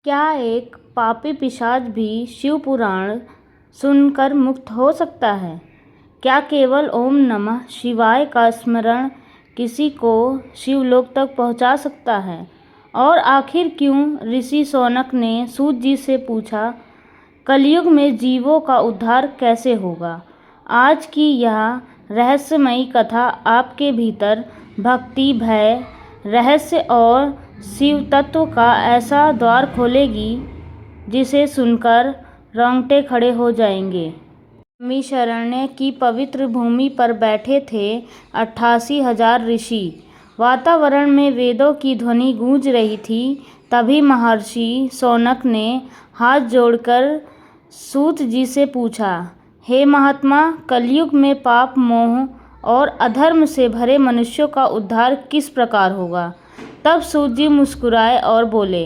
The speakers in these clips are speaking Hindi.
क्या एक पापी पिशाच भी शिव पुराण सुनकर मुक्त हो सकता है? क्या केवल ओम नमः शिवाय का स्मरण किसी को शिवलोक तक पहुंचा सकता है? और आखिर क्यों ऋषि शौनक ने सूत जी से पूछा, कलयुग में जीवों का उद्धार कैसे होगा? आज की यह रहस्यमयी कथा आपके भीतर भक्ति, भय, रहस्य और शिव तत्व का ऐसा द्वार खोलेगी जिसे सुनकर रोंगटे खड़े हो जाएंगे। नैमिषारण्य की पवित्र भूमि पर बैठे थे 88,000 ऋषि। वातावरण में वेदों की ध्वनि गूंज रही थी। तभी महर्षि शौनक ने हाथ जोड़कर सूत जी से पूछा, हे महात्मा, कलयुग में पाप, मोह और अधर्म से भरे मनुष्यों का उद्धार किस प्रकार होगा? तब सूत जी मुस्कुराए और बोले,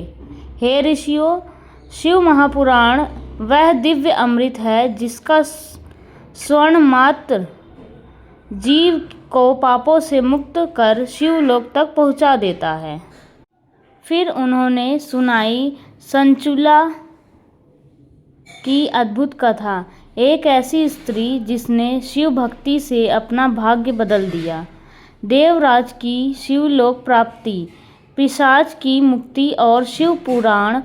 हे ऋषियों, शिव महापुराण वह दिव्य अमृत है जिसका स्वर्ण मात्र जीव को पापों से मुक्त कर शिवलोक तक पहुंचा देता है। फिर उन्होंने सुनाई संचुला की अद्भुत कथा, एक ऐसी स्त्री जिसने शिव भक्ति से अपना भाग्य बदल दिया। देवराज की शिवलोक प्राप्ति, पिशाच की मुक्ति और शिव पुराण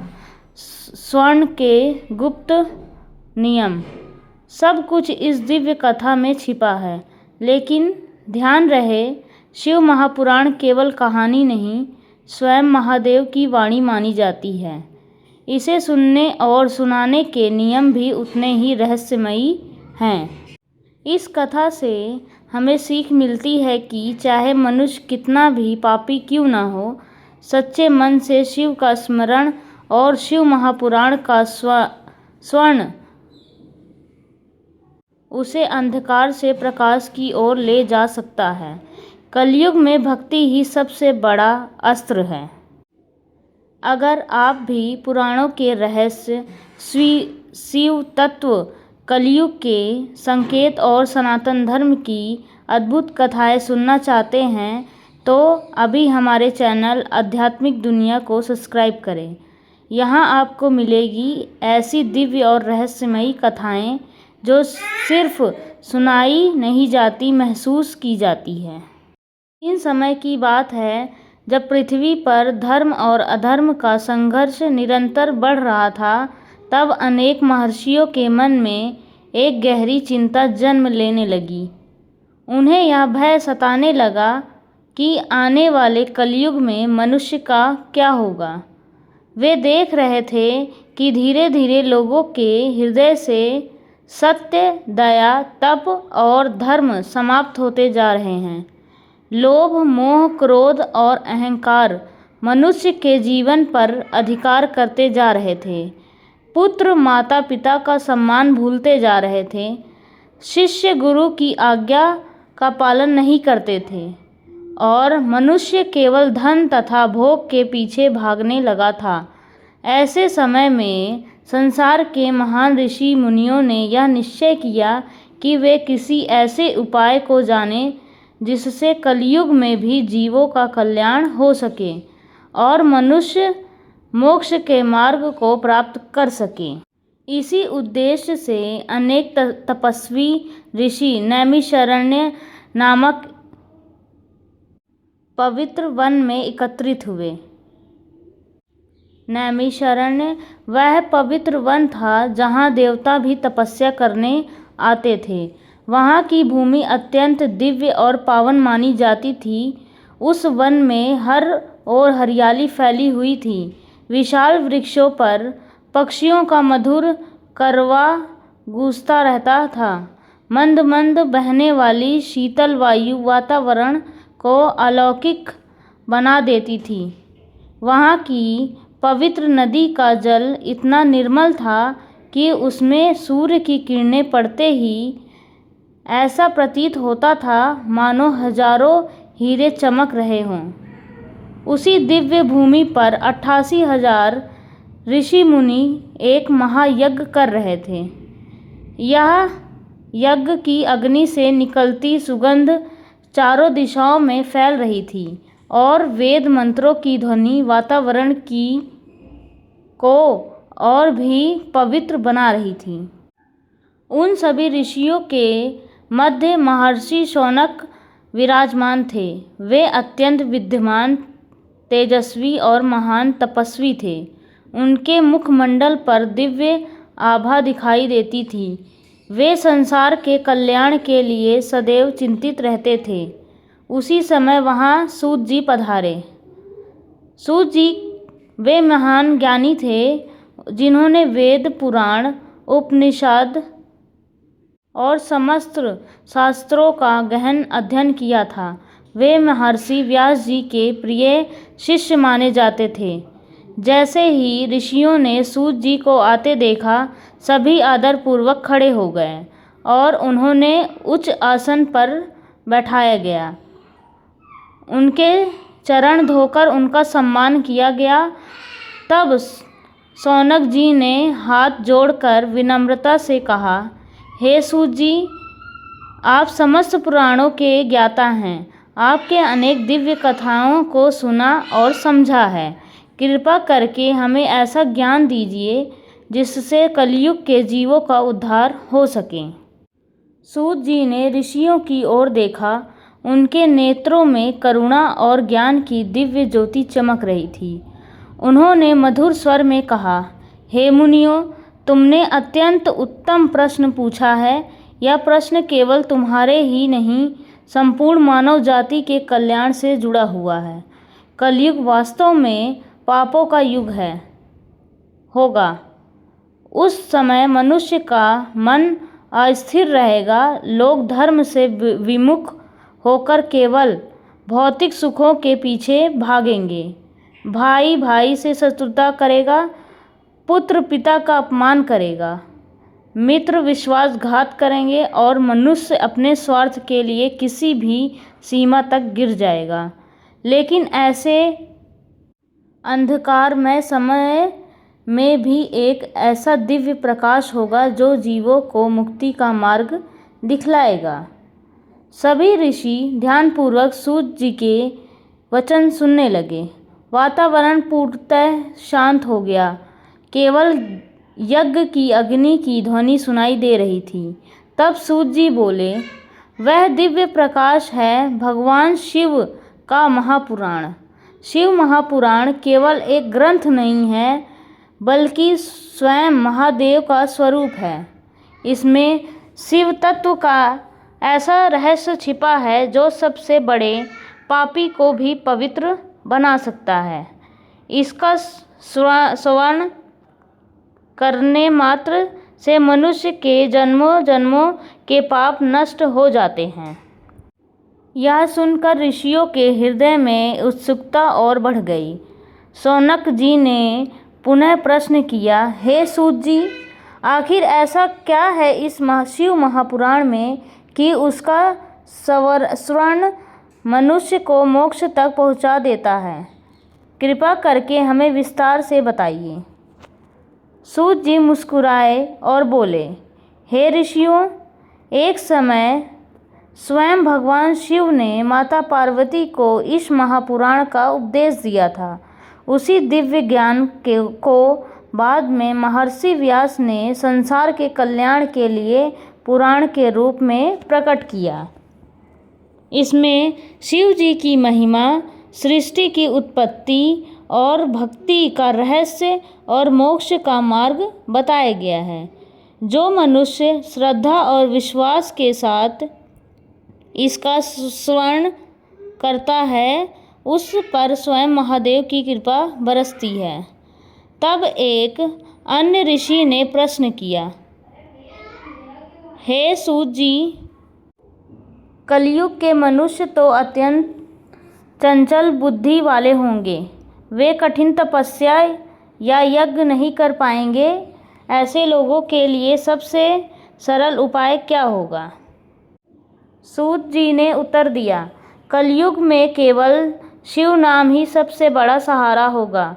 स्वर्ण के गुप्त नियम, सब कुछ इस दिव्य कथा में छिपा है। लेकिन ध्यान रहे, शिव महापुराण केवल कहानी नहीं, स्वयं महादेव की वाणी मानी जाती है। इसे सुनने और सुनाने के नियम भी उतने ही रहस्यमयी हैं। इस कथा से हमें सीख मिलती है कि चाहे मनुष्य कितना भी पापी क्यों न हो, सच्चे मन से शिव का स्मरण और शिव महापुराण का स्वर्ण उसे अंधकार से प्रकाश की ओर ले जा सकता है। कलयुग में भक्ति ही सबसे बड़ा अस्त्र है। अगर आप भी पुराणों के रहस्य, शिव तत्व, कलयुग के संकेत और सनातन धर्म की अद्भुत कथाएं सुनना चाहते हैं तो अभी हमारे चैनल आध्यात्मिक दुनिया को सब्सक्राइब करें। यहाँ आपको मिलेगी ऐसी दिव्य और रहस्यमयी कथाएं जो सिर्फ सुनाई नहीं जाती, महसूस की जाती है। इन समय की बात है जब पृथ्वी पर धर्म और अधर्म का संघर्ष निरंतर बढ़ रहा था। तब अनेक महर्षियों के मन में एक गहरी चिंता जन्म लेने लगी। उन्हें यह भय सताने लगा कि आने वाले कलयुग में मनुष्य का क्या होगा। वे देख रहे थे कि धीरे धीरे लोगों के हृदय से सत्य, दया, तप और धर्म समाप्त होते जा रहे हैं। लोभ, मोह, क्रोध और अहंकार मनुष्य के जीवन पर अधिकार करते जा रहे थे। पुत्र माता पिता का सम्मान भूलते जा रहे थे। शिष्य गुरु की आज्ञा का पालन नहीं करते थे और मनुष्य केवल धन तथा भोग के पीछे भागने लगा था। ऐसे समय में संसार के महान ऋषि मुनियों ने यह निश्चय किया कि वे किसी ऐसे उपाय को जाने जिससे कलयुग में भी जीवों का कल्याण हो सके और मनुष्य मोक्ष के मार्ग को प्राप्त कर सके। इसी उद्देश्य से अनेक तपस्वी ऋषि नैमिषारण्य नामक पवित्र वन में एकत्रित हुए। नैमिषारण्य वह पवित्र वन था जहाँ देवता भी तपस्या करने आते थे। वहाँ की भूमि अत्यंत दिव्य और पावन मानी जाती थी। उस वन में हर ओर हरियाली फैली हुई थी। विशाल वृक्षों पर पक्षियों का मधुर करवा गूंजता रहता था। मंद मंद बहने वाली शीतल वायु वातावरण को अलौकिक बना देती थी। वहाँ की पवित्र नदी का जल इतना निर्मल था कि उसमें सूर्य की किरणें पड़ते ही ऐसा प्रतीत होता था मानो हजारों हीरे चमक रहे हों। उसी दिव्य भूमि पर 88,000 ऋषि मुनि एक महायज्ञ कर रहे थे। यह यज्ञ की अग्नि से निकलती सुगंध चारों दिशाओं में फैल रही थी और वेद मंत्रों की ध्वनि वातावरण को और भी पवित्र बना रही थी। उन सभी ऋषियों के मध्य महर्षि शौनक विराजमान थे। वे अत्यंत विद्वान, तेजस्वी और महान तपस्वी थे। उनके मुखमंडल पर दिव्य आभा दिखाई देती थी। वे संसार के कल्याण के लिए सदैव चिंतित रहते थे। उसी समय वहाँ सूत जी पधारे। सूत जी वे महान ज्ञानी थे जिन्होंने वेद, पुराण, उपनिषद और समस्त शास्त्रों का गहन अध्ययन किया था। वे महर्षि व्यास जी के प्रिय शिष्य माने जाते थे। जैसे ही ऋषियों ने सूत जी को आते देखा, सभी आदरपूर्वक खड़े हो गए और उन्होंने उच्च आसन पर बैठाया गया। उनके चरण धोकर उनका सम्मान किया गया। तब शौनक जी ने हाथ जोड़कर विनम्रता से कहा, हे सूत जी, आप समस्त पुराणों के ज्ञाता हैं। आपके अनेक दिव्य कथाओं को सुना और समझा है। कृपा करके हमें ऐसा ज्ञान दीजिए जिससे कलयुग के जीवों का उद्धार हो सके। सूत जी ने ऋषियों की ओर देखा। उनके नेत्रों में करुणा और ज्ञान की दिव्य ज्योति चमक रही थी। उन्होंने मधुर स्वर में कहा, हे मुनियों, तुमने अत्यंत उत्तम प्रश्न पूछा है। यह प्रश्न केवल तुम्हारे ही नहीं, संपूर्ण मानव जाति के कल्याण से जुड़ा हुआ है। कलयुग वास्तव में पापों का युग होगा। उस समय मनुष्य का मन अस्थिर रहेगा। लोग धर्म से विमुख होकर केवल भौतिक सुखों के पीछे भागेंगे। भाई भाई से शत्रुता करेगा, पुत्र पिता का अपमान करेगा, मित्र विश्वासघात करेंगे और मनुष्य अपने स्वार्थ के लिए किसी भी सीमा तक गिर जाएगा। लेकिन ऐसे अंधकारमय समय में भी एक ऐसा दिव्य प्रकाश होगा जो जीवों को मुक्ति का मार्ग दिखलाएगा। सभी ऋषि ध्यानपूर्वक सूत जी के वचन सुनने लगे। वातावरण पूर्णतः शांत हो गया। केवल यज्ञ की अग्नि की ध्वनि सुनाई दे रही थी। तब सूत जी बोले, वह दिव्य प्रकाश है भगवान शिव का महापुराण। शिव महापुराण केवल एक ग्रंथ नहीं है, बल्कि स्वयं महादेव का स्वरूप है। इसमें शिव तत्व का ऐसा रहस्य छिपा है जो सबसे बड़े पापी को भी पवित्र बना सकता है। इसका श्रवण करने मात्र से मनुष्य के जन्मों जन्मों के पाप नष्ट हो जाते हैं। यह सुनकर ऋषियों के हृदय में उत्सुकता और बढ़ गई। शौनक जी ने पुनः प्रश्न किया, हे सूत जी, आखिर ऐसा क्या है इस शिव महापुराण में कि उसका श्रवण मनुष्य को मोक्ष तक पहुंचा देता है? कृपा करके हमें विस्तार से बताइए। सूत जी मुस्कुराए और बोले, हे ऋषियों, एक समय स्वयं भगवान शिव ने माता पार्वती को इस महापुराण का उपदेश दिया था। उसी दिव्य ज्ञान को बाद में महर्षि व्यास ने संसार के कल्याण के लिए पुराण के रूप में प्रकट किया। इसमें शिव जी की महिमा, सृष्टि की उत्पत्ति और भक्ति का रहस्य और मोक्ष का मार्ग बताया गया है। जो मनुष्य श्रद्धा और विश्वास के साथ इसका श्रवण करता है, उस पर स्वयं महादेव की कृपा बरसती है। तब एक अन्य ऋषि ने प्रश्न किया, हे सूत जी, कलयुग के मनुष्य तो अत्यंत चंचल बुद्धि वाले होंगे। वे कठिन तपस्या या यज्ञ नहीं कर पाएंगे। ऐसे लोगों के लिए सबसे सरल उपाय क्या होगा? सूत जी ने उत्तर दिया, कलयुग में केवल शिव नाम ही सबसे बड़ा सहारा होगा।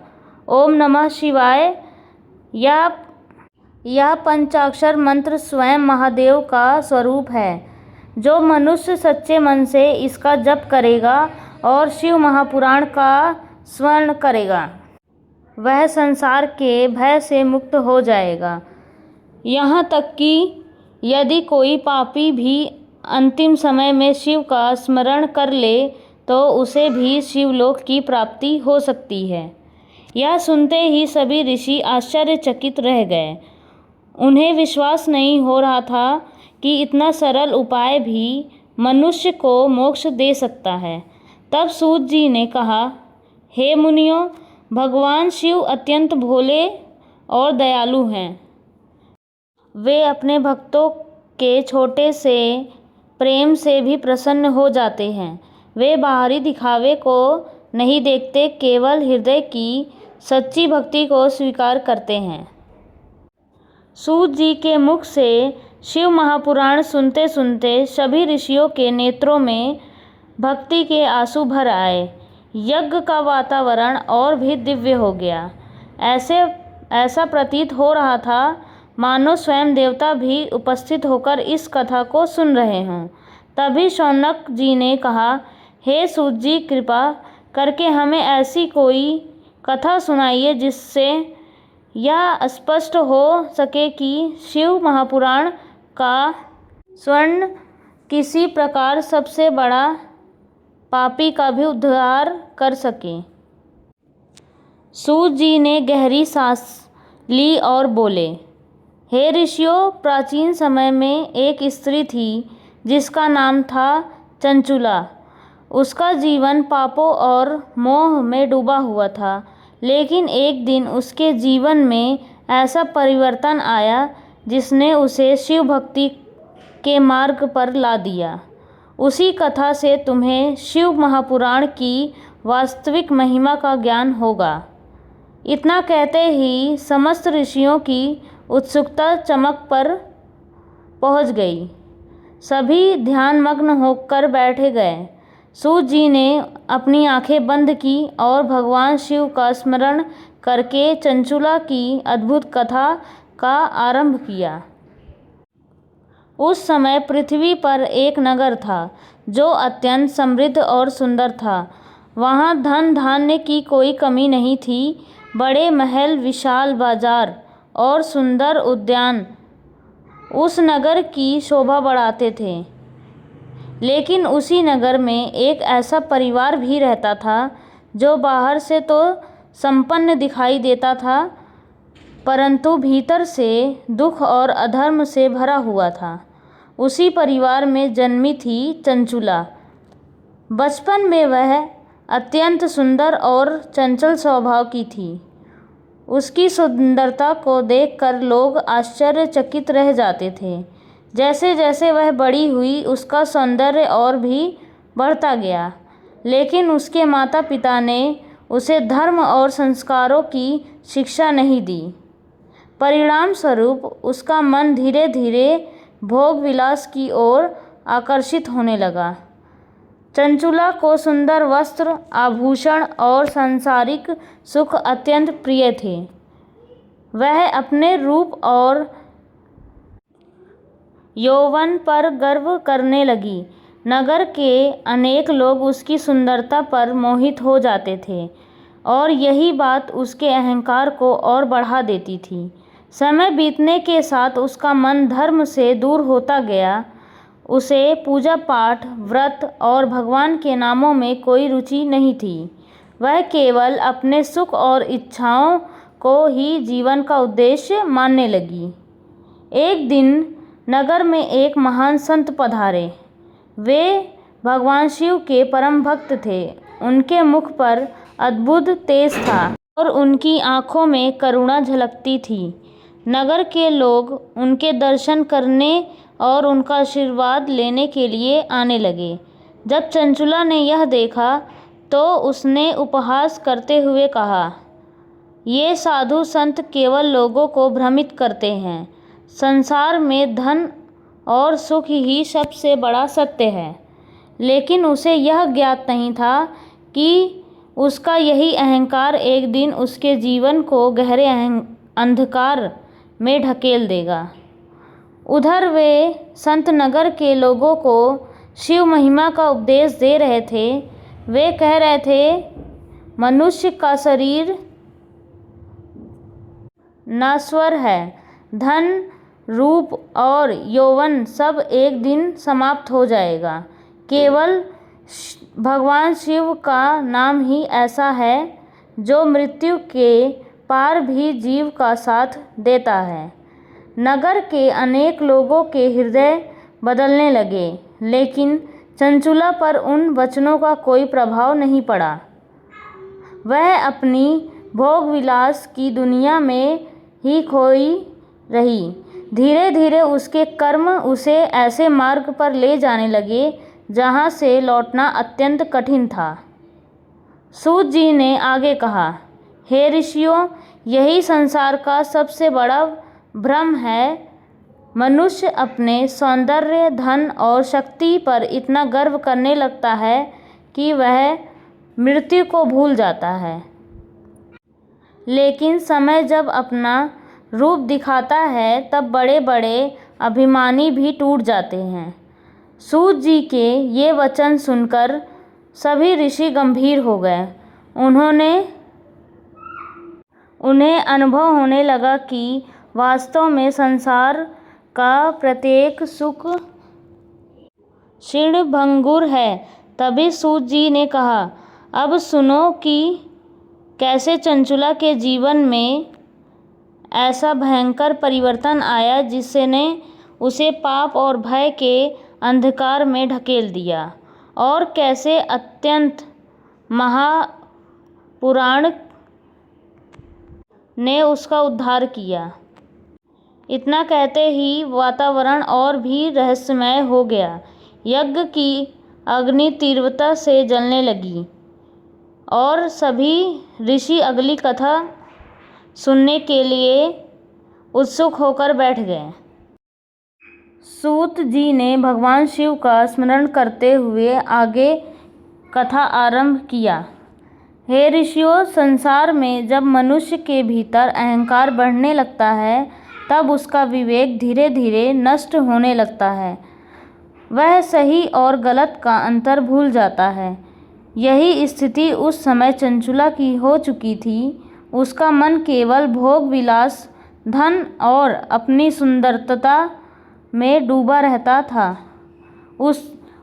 ओम नमः शिवाय यह पंचाक्षर मंत्र स्वयं महादेव का स्वरूप है। जो मनुष्य सच्चे मन से इसका जप करेगा और शिव महापुराण का स्मरण करेगा, वह संसार के भय से मुक्त हो जाएगा। यहाँ तक कि यदि कोई पापी भी अंतिम समय में शिव का स्मरण कर ले तो उसे भी शिवलोक की प्राप्ति हो सकती है। यह सुनते ही सभी ऋषि आश्चर्यचकित रह गए। उन्हें विश्वास नहीं हो रहा था कि इतना सरल उपाय भी मनुष्य को मोक्ष दे सकता है। तब सूत जी ने कहा, हे मुनियों, भगवान शिव अत्यंत भोले और दयालु हैं। वे अपने भक्तों के छोटे से प्रेम से भी प्रसन्न हो जाते हैं। वे बाहरी दिखावे को नहीं देखते, केवल हृदय की सच्ची भक्ति को स्वीकार करते हैं। सूत जी के मुख से शिव महापुराण सुनते सुनते सभी ऋषियों के नेत्रों में भक्ति के आंसू भर आए। यज्ञ का वातावरण और भी दिव्य हो गया। ऐसा प्रतीत हो रहा था मानो स्वयं देवता भी उपस्थित होकर इस कथा को सुन रहे हों। तभी शौनक जी ने कहा, हे सूत जी, कृपा करके हमें ऐसी कोई कथा सुनाइए जिससे यह स्पष्ट हो सके कि शिव महापुराण का स्वर्ण किसी प्रकार सबसे बड़ा पापी का भी उद्धार कर सके। सूत जी ने गहरी सांस ली और बोले, हे ऋषियों, प्राचीन समय में एक स्त्री थी जिसका नाम था चंचुला। उसका जीवन पापों और मोह में डूबा हुआ था, लेकिन एक दिन उसके जीवन में ऐसा परिवर्तन आया जिसने उसे शिव भक्ति के मार्ग पर ला दिया। उसी कथा से तुम्हें शिव महापुराण की वास्तविक महिमा का ज्ञान होगा। इतना कहते ही समस्त ऋषियों की उत्सुकता चमक पर पहुंच गई। सभी ध्यानमग्न होकर बैठ गए। सूत जी ने अपनी आंखें बंद की और भगवान शिव का स्मरण करके चंचुला की अद्भुत कथा का आरंभ किया। उस समय पृथ्वी पर एक नगर था जो अत्यंत समृद्ध और सुंदर था। वहाँ धन धान्य की कोई कमी नहीं थी। बड़े महल, विशाल बाजार और सुंदर उद्यान उस नगर की शोभा बढ़ाते थे। लेकिन उसी नगर में एक ऐसा परिवार भी रहता था जो बाहर से तो संपन्न दिखाई देता था, परंतु भीतर से दुख और अधर्म से भरा हुआ था। उसी परिवार में जन्मी थी चंचुला। बचपन में वह अत्यंत सुंदर और चंचल स्वभाव की थी। उसकी सुंदरता को देखकर लोग आश्चर्यचकित रह जाते थे। जैसे जैसे वह बड़ी हुई, उसका सौंदर्य और भी बढ़ता गया। लेकिन उसके माता पिता ने उसे धर्म और संस्कारों की शिक्षा नहीं दी। परिणाम स्वरूप उसका मन धीरे धीरे भोग विलास की ओर आकर्षित होने लगा। चंचुला को सुंदर वस्त्र, आभूषण और सांसारिक सुख अत्यंत प्रिय थे। वह अपने रूप और यौवन पर गर्व करने लगी। नगर के अनेक लोग उसकी सुंदरता पर मोहित हो जाते थे और यही बात उसके अहंकार को और बढ़ा देती थी। समय बीतने के साथ उसका मन धर्म से दूर होता गया। उसे पूजा पाठ, व्रत और भगवान के नामों में कोई रुचि नहीं थी। वह केवल अपने सुख और इच्छाओं को ही जीवन का उद्देश्य मानने लगी। एक दिन नगर में एक महान संत पधारे। वे भगवान शिव के परम भक्त थे। उनके मुख पर अद्भुत तेज था और उनकी आंखों में करुणा झलकती थी। नगर के लोग उनके दर्शन करने और उनका आशीर्वाद लेने के लिए आने लगे। जब चंचुला ने यह देखा तो उसने उपहास करते हुए कहा, ये साधु संत केवल लोगों को भ्रमित करते हैं। संसार में धन और सुख ही सबसे बड़ा सत्य है। लेकिन उसे यह ज्ञात नहीं था कि उसका यही अहंकार एक दिन उसके जीवन को गहरे अंधकार में ढकेल देगा। उधर वे संत नगर के लोगों को शिव महिमा का उपदेश दे रहे थे। वे कह रहे थे, मनुष्य का शरीर नश्वर है। धन, रूप और यौवन सब एक दिन समाप्त हो जाएगा। केवल भगवान शिव का नाम ही ऐसा है जो मृत्यु के पार भी जीव का साथ देता है। नगर के अनेक लोगों के हृदय बदलने लगे, लेकिन चंचुला पर उन वचनों का कोई प्रभाव नहीं पड़ा। वह अपनी भोग विलास की दुनिया में ही खोई रही। धीरे धीरे उसके कर्म उसे ऐसे मार्ग पर ले जाने लगे जहाँ से लौटना अत्यंत कठिन था। सूत जी ने आगे कहा, हे ऋषियों, यही संसार का सबसे बड़ा भ्रम है। मनुष्य अपने सौंदर्य, धन और शक्ति पर इतना गर्व करने लगता है कि वह मृत्यु को भूल जाता है। लेकिन समय जब अपना रूप दिखाता है तब बड़े बड़े अभिमानी भी टूट जाते हैं। सूत जी के ये वचन सुनकर सभी ऋषि गंभीर हो गए। उन्हें अनुभव होने लगा कि वास्तव में संसार का प्रत्येक सुख क्षीणभंगुर है। तभी सूत जी ने कहा, अब सुनो कि कैसे चंचुला के जीवन में ऐसा भयंकर परिवर्तन आया जिसने उसे पाप और भय के अंधकार में ढकेल दिया, और कैसे अत्यंत महापुराण ने उसका उद्धार किया। इतना कहते ही वातावरण और भी रहस्यमय हो गया। यज्ञ की अग्नि तीव्रता से जलने लगी और सभी ऋषि अगली कथा सुनने के लिए उत्सुक होकर बैठ गए। सूत जी ने भगवान शिव का स्मरण करते हुए आगे कथा आरंभ किया। हे ऋषियों, संसार में जब मनुष्य के भीतर अहंकार बढ़ने लगता है तब उसका विवेक धीरे धीरे नष्ट होने लगता है। वह सही और गलत का अंतर भूल जाता है। यही स्थिति उस समय चंचुला की हो चुकी थी। उसका मन केवल भोग विलास, धन और अपनी सुंदरता में डूबा रहता था।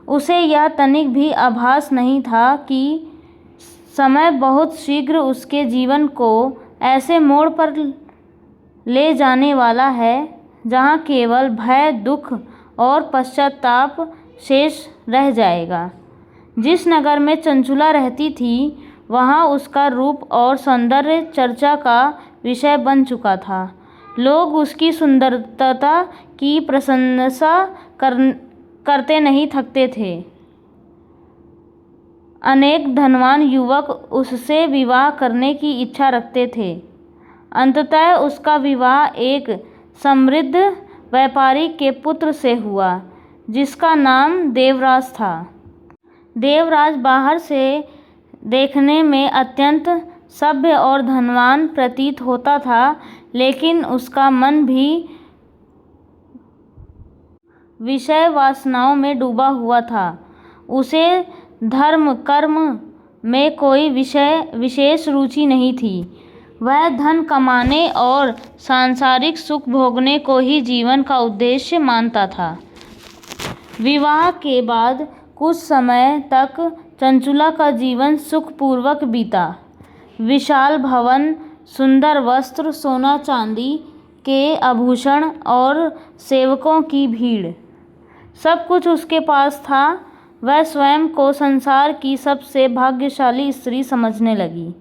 उसे यह तनिक भी आभास नहीं था कि समय बहुत शीघ्र उसके जीवन को ऐसे मोड़ पर ले जाने वाला है जहाँ केवल भय, दुख और पश्चाताप शेष रह जाएगा। जिस नगर में चंचुला रहती थी वहाँ उसका रूप और सौंदर्य चर्चा का विषय बन चुका था। लोग उसकी सुंदरता की प्रशंसा करते नहीं थकते थे। अनेक धनवान युवक उससे विवाह करने की इच्छा रखते थे। अंततः उसका विवाह एक समृद्ध व्यापारी के पुत्र से हुआ जिसका नाम देवराज था। देवराज बाहर से देखने में अत्यंत सभ्य और धनवान प्रतीत होता था, लेकिन उसका मन भी विषय वासनाओं में डूबा हुआ था। उसे धर्म कर्म में कोई विशेष रुचि नहीं थी। वह धन कमाने और सांसारिक सुख भोगने को ही जीवन का उद्देश्य मानता था। विवाह के बाद कुछ समय तक चंचुला का जीवन सुखपूर्वक बीता। विशाल भवन, सुंदर वस्त्र, सोना चांदी के आभूषण और सेवकों की भीड़, सब कुछ उसके पास था। वह स्वयं को संसार की सबसे भाग्यशाली स्त्री समझने लगी।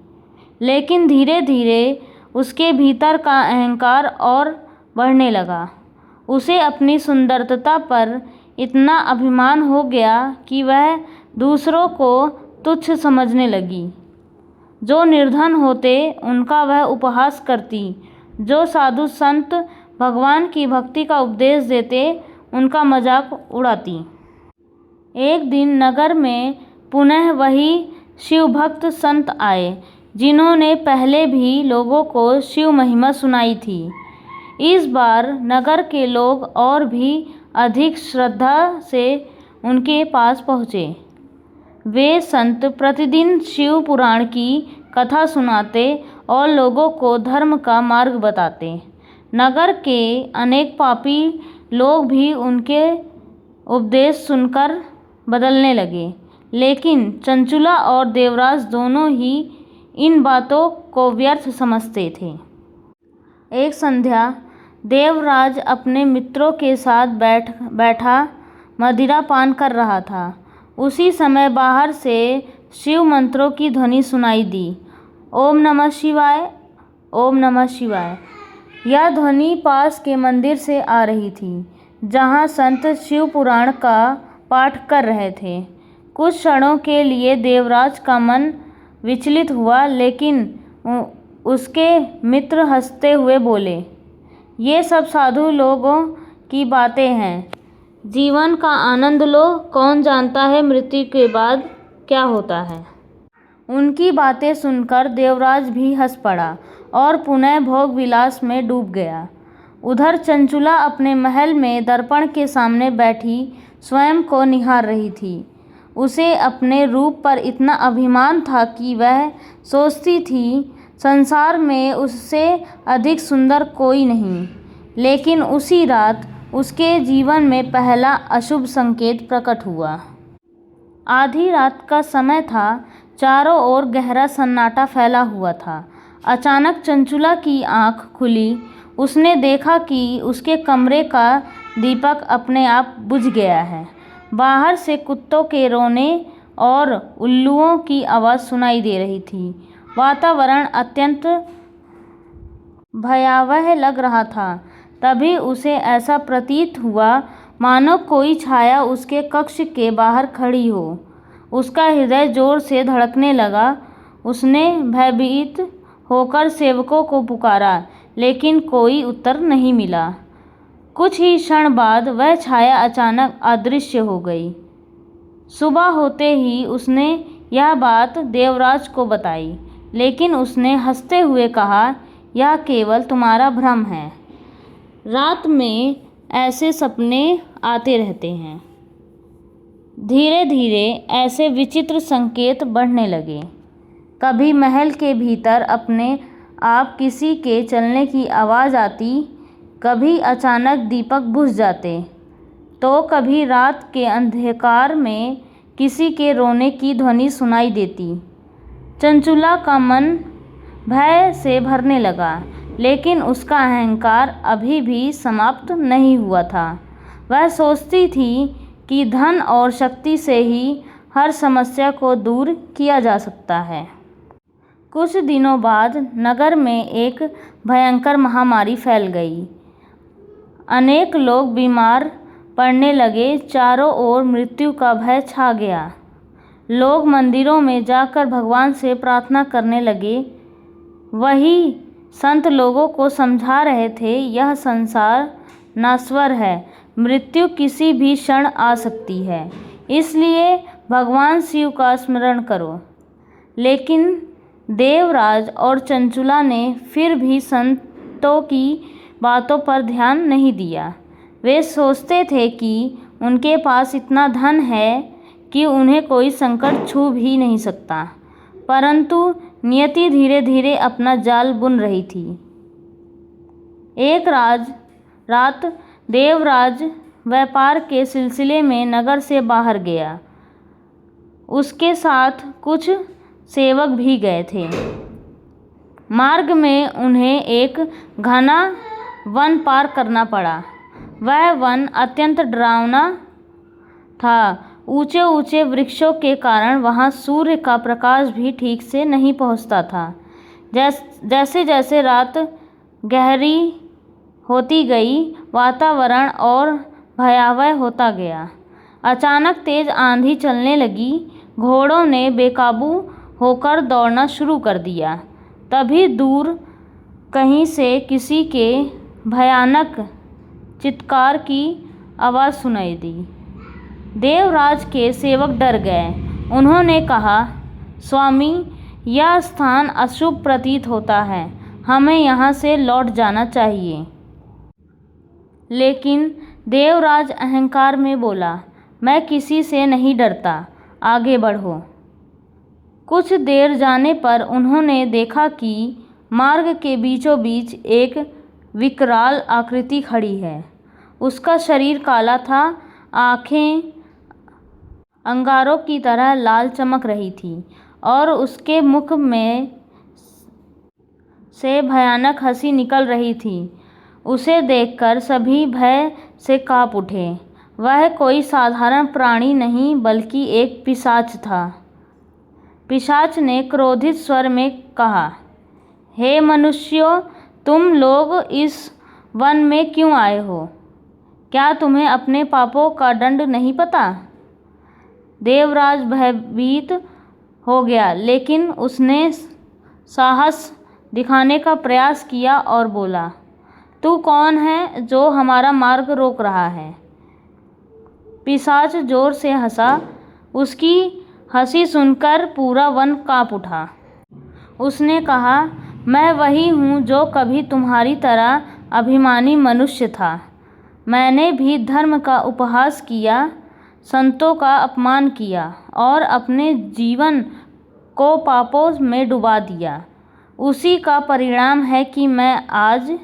लेकिन धीरे धीरे उसके भीतर का अहंकार और बढ़ने लगा। उसे अपनी सुंदरता पर इतना अभिमान हो गया कि वह दूसरों को तुच्छ समझने लगी। जो निर्धन होते उनका वह उपहास करती, जो साधु संत भगवान की भक्ति का उपदेश देते उनका मजाक उड़ाती। एक दिन नगर में पुनः वही शिवभक्त संत आए जिन्होंने पहले भी लोगों को शिव महिमा सुनाई थी। इस बार नगर के लोग और भी अधिक श्रद्धा से उनके पास पहुँचे। वे संत प्रतिदिन शिव पुराण की कथा सुनाते और लोगों को धर्म का मार्ग बताते। नगर के अनेक पापी लोग भी उनके उपदेश सुनकर बदलने लगे, लेकिन चंचुला और देवराज दोनों ही इन बातों को व्यर्थ समझते थे। एक संध्या देवराज अपने मित्रों के साथ बैठा मदिरा पान कर रहा था। उसी समय बाहर से शिव मंत्रों की ध्वनि सुनाई दी। ओम नमः शिवाय, ओम नमः शिवाय। यह ध्वनि पास के मंदिर से आ रही थी, जहाँ संत शिव पुराण का पाठ कर रहे थे। कुछ क्षणों के लिए देवराज का मन विचलित हुआ, लेकिन उसके मित्र हंसते हुए बोले, ये सब साधु लोगों की बातें हैं, जीवन का आनंद लो, कौन जानता है मृत्यु के बाद क्या होता है। उनकी बातें सुनकर देवराज भी हंस पड़ा और पुनः भोग विलास में डूब गया। उधर चंचुला अपने महल में दर्पण के सामने बैठी स्वयं को निहार रही थी। उसे अपने रूप पर इतना अभिमान था कि वह सोचती थी संसार में उससे अधिक सुंदर कोई नहीं। लेकिन उसी रात उसके जीवन में पहला अशुभ संकेत प्रकट हुआ। आधी रात का समय था, चारों ओर गहरा सन्नाटा फैला हुआ था। अचानक चंचुला की आंख खुली। उसने देखा कि उसके कमरे का दीपक अपने आप बुझ गया है। बाहर से कुत्तों के रोने और उल्लुओं की आवाज़ सुनाई दे रही थी। वातावरण अत्यंत भयावह लग रहा था। तभी उसे ऐसा प्रतीत हुआ मानो कोई छाया उसके कक्ष के बाहर खड़ी हो। उसका हृदय जोर से धड़कने लगा। उसने भयभीत होकर सेवकों को पुकारा, लेकिन कोई उत्तर नहीं मिला। कुछ ही क्षण बाद वह छाया अचानक अदृश्य हो गई। सुबह होते ही उसने यह बात देवराज को बताई, लेकिन उसने हंसते हुए कहा, यह केवल तुम्हारा भ्रम है। रात में ऐसे सपने आते रहते हैं। धीरे धीरे ऐसे विचित्र संकेत बढ़ने लगे। कभी महल के भीतर अपने आप किसी के चलने की आवाज़ आती, कभी अचानक दीपक बुझ जाते, तो कभी रात के अंधकार में किसी के रोने की ध्वनि सुनाई देती। चंचुला का मन भय से भरने लगा, लेकिन उसका अहंकार अभी भी समाप्त नहीं हुआ था। वह सोचती थी कि धन और शक्ति से ही हर समस्या को दूर किया जा सकता है। कुछ दिनों बाद नगर में एक भयंकर महामारी फैल गई। अनेक लोग बीमार पड़ने लगे। चारों ओर मृत्यु का भय छा गया। लोग मंदिरों में जाकर भगवान से प्रार्थना करने लगे। वही संत लोगों को समझा रहे थे, यह संसार नश्वर है, मृत्यु किसी भी क्षण आ सकती है, इसलिए भगवान शिव का स्मरण करो। लेकिन देवराज और चंचुला ने फिर भी संतों की बातों पर ध्यान नहीं दिया। वे सोचते थे कि उनके पास इतना धन है कि उन्हें कोई संकट छू भी नहीं सकता। परंतु नियति धीरे धीरे अपना जाल बुन रही थी। एक रात देवराज व्यापार के सिलसिले में नगर से बाहर गया। उसके साथ कुछ सेवक भी गए थे। मार्ग में उन्हें एक घना वन पार करना पड़ा। वह वन अत्यंत डरावना था। ऊंचे ऊंचे वृक्षों के कारण वहां सूर्य का प्रकाश भी ठीक से नहीं पहुंचता था। जैसे जैसे रात गहरी होती गई, वातावरण और भयावह होता गया। अचानक तेज आंधी चलने लगी। घोड़ों ने बेकाबू होकर दौड़ना शुरू कर दिया। तभी दूर कहीं से किसी के भयानक चित्कार की आवाज़ सुनाई दी। देवराज के सेवक डर गए। उन्होंने कहा, स्वामी, यह स्थान अशुभ प्रतीत होता है, हमें यहाँ से लौट जाना चाहिए। लेकिन देवराज अहंकार में बोला, मैं किसी से नहीं डरता, आगे बढ़ो। कुछ देर जाने पर उन्होंने देखा कि मार्ग के बीचों बीच एक विकराल आकृति खड़ी है। उसका शरीर काला था, आंखें अंगारों की तरह लाल चमक रही थी और उसके मुख में से भयानक हंसी निकल रही थी। उसे देखकर सभी भय से कांप उठे। वह कोई साधारण प्राणी नहीं बल्कि एक पिशाच था। पिशाच ने क्रोधित स्वर में कहा, हे मनुष्यों, तुम लोग इस वन में क्यों आए हो? क्या तुम्हें अपने पापों का दंड नहीं पता? देवराज भयभीत हो गया, लेकिन उसने साहस दिखाने का प्रयास किया और बोला, तू कौन है जो हमारा मार्ग रोक रहा है? पिशाच जोर से हंसा। उसकी हंसी सुनकर पूरा वन कांप उठा। उसने कहा, मैं वही हूँ जो कभी तुम्हारी तरह अभिमानी मनुष्य था। मैंने भी धर्म का उपहास किया, संतों का अपमान किया और अपने जीवन को पापों में डुबा दिया। उसी का परिणाम है कि मैं आज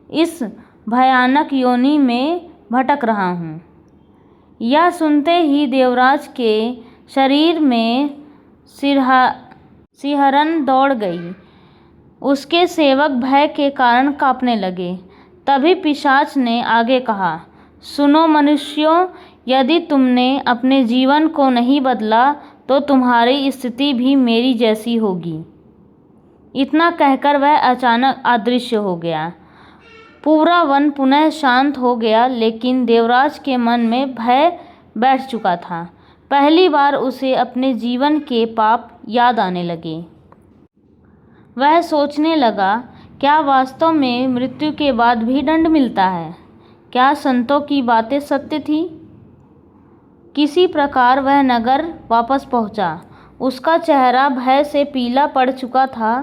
इस भयानक योनि में भटक रहा हूँ। यह सुनते ही देवराज के शरीर में सिहरन दौड़ गई। उसके सेवक भय के कारण कांपने लगे। तभी पिशाच ने आगे कहा, सुनो मनुष्यों, यदि तुमने अपने जीवन को नहीं बदला तो तुम्हारी स्थिति भी मेरी जैसी होगी। इतना कहकर वह अचानक अदृश्य हो गया। पूरा वन पुनः शांत हो गया, लेकिन देवराज के मन में भय बैठ चुका था। पहली बार उसे अपने जीवन के पाप याद आने लगे। वह सोचने लगा, क्या वास्तव में मृत्यु के बाद भी दंड मिलता है? क्या संतों की बातें सत्य थी? किसी प्रकार वह नगर वापस पहुंचा। उसका चेहरा भय से पीला पड़ चुका था।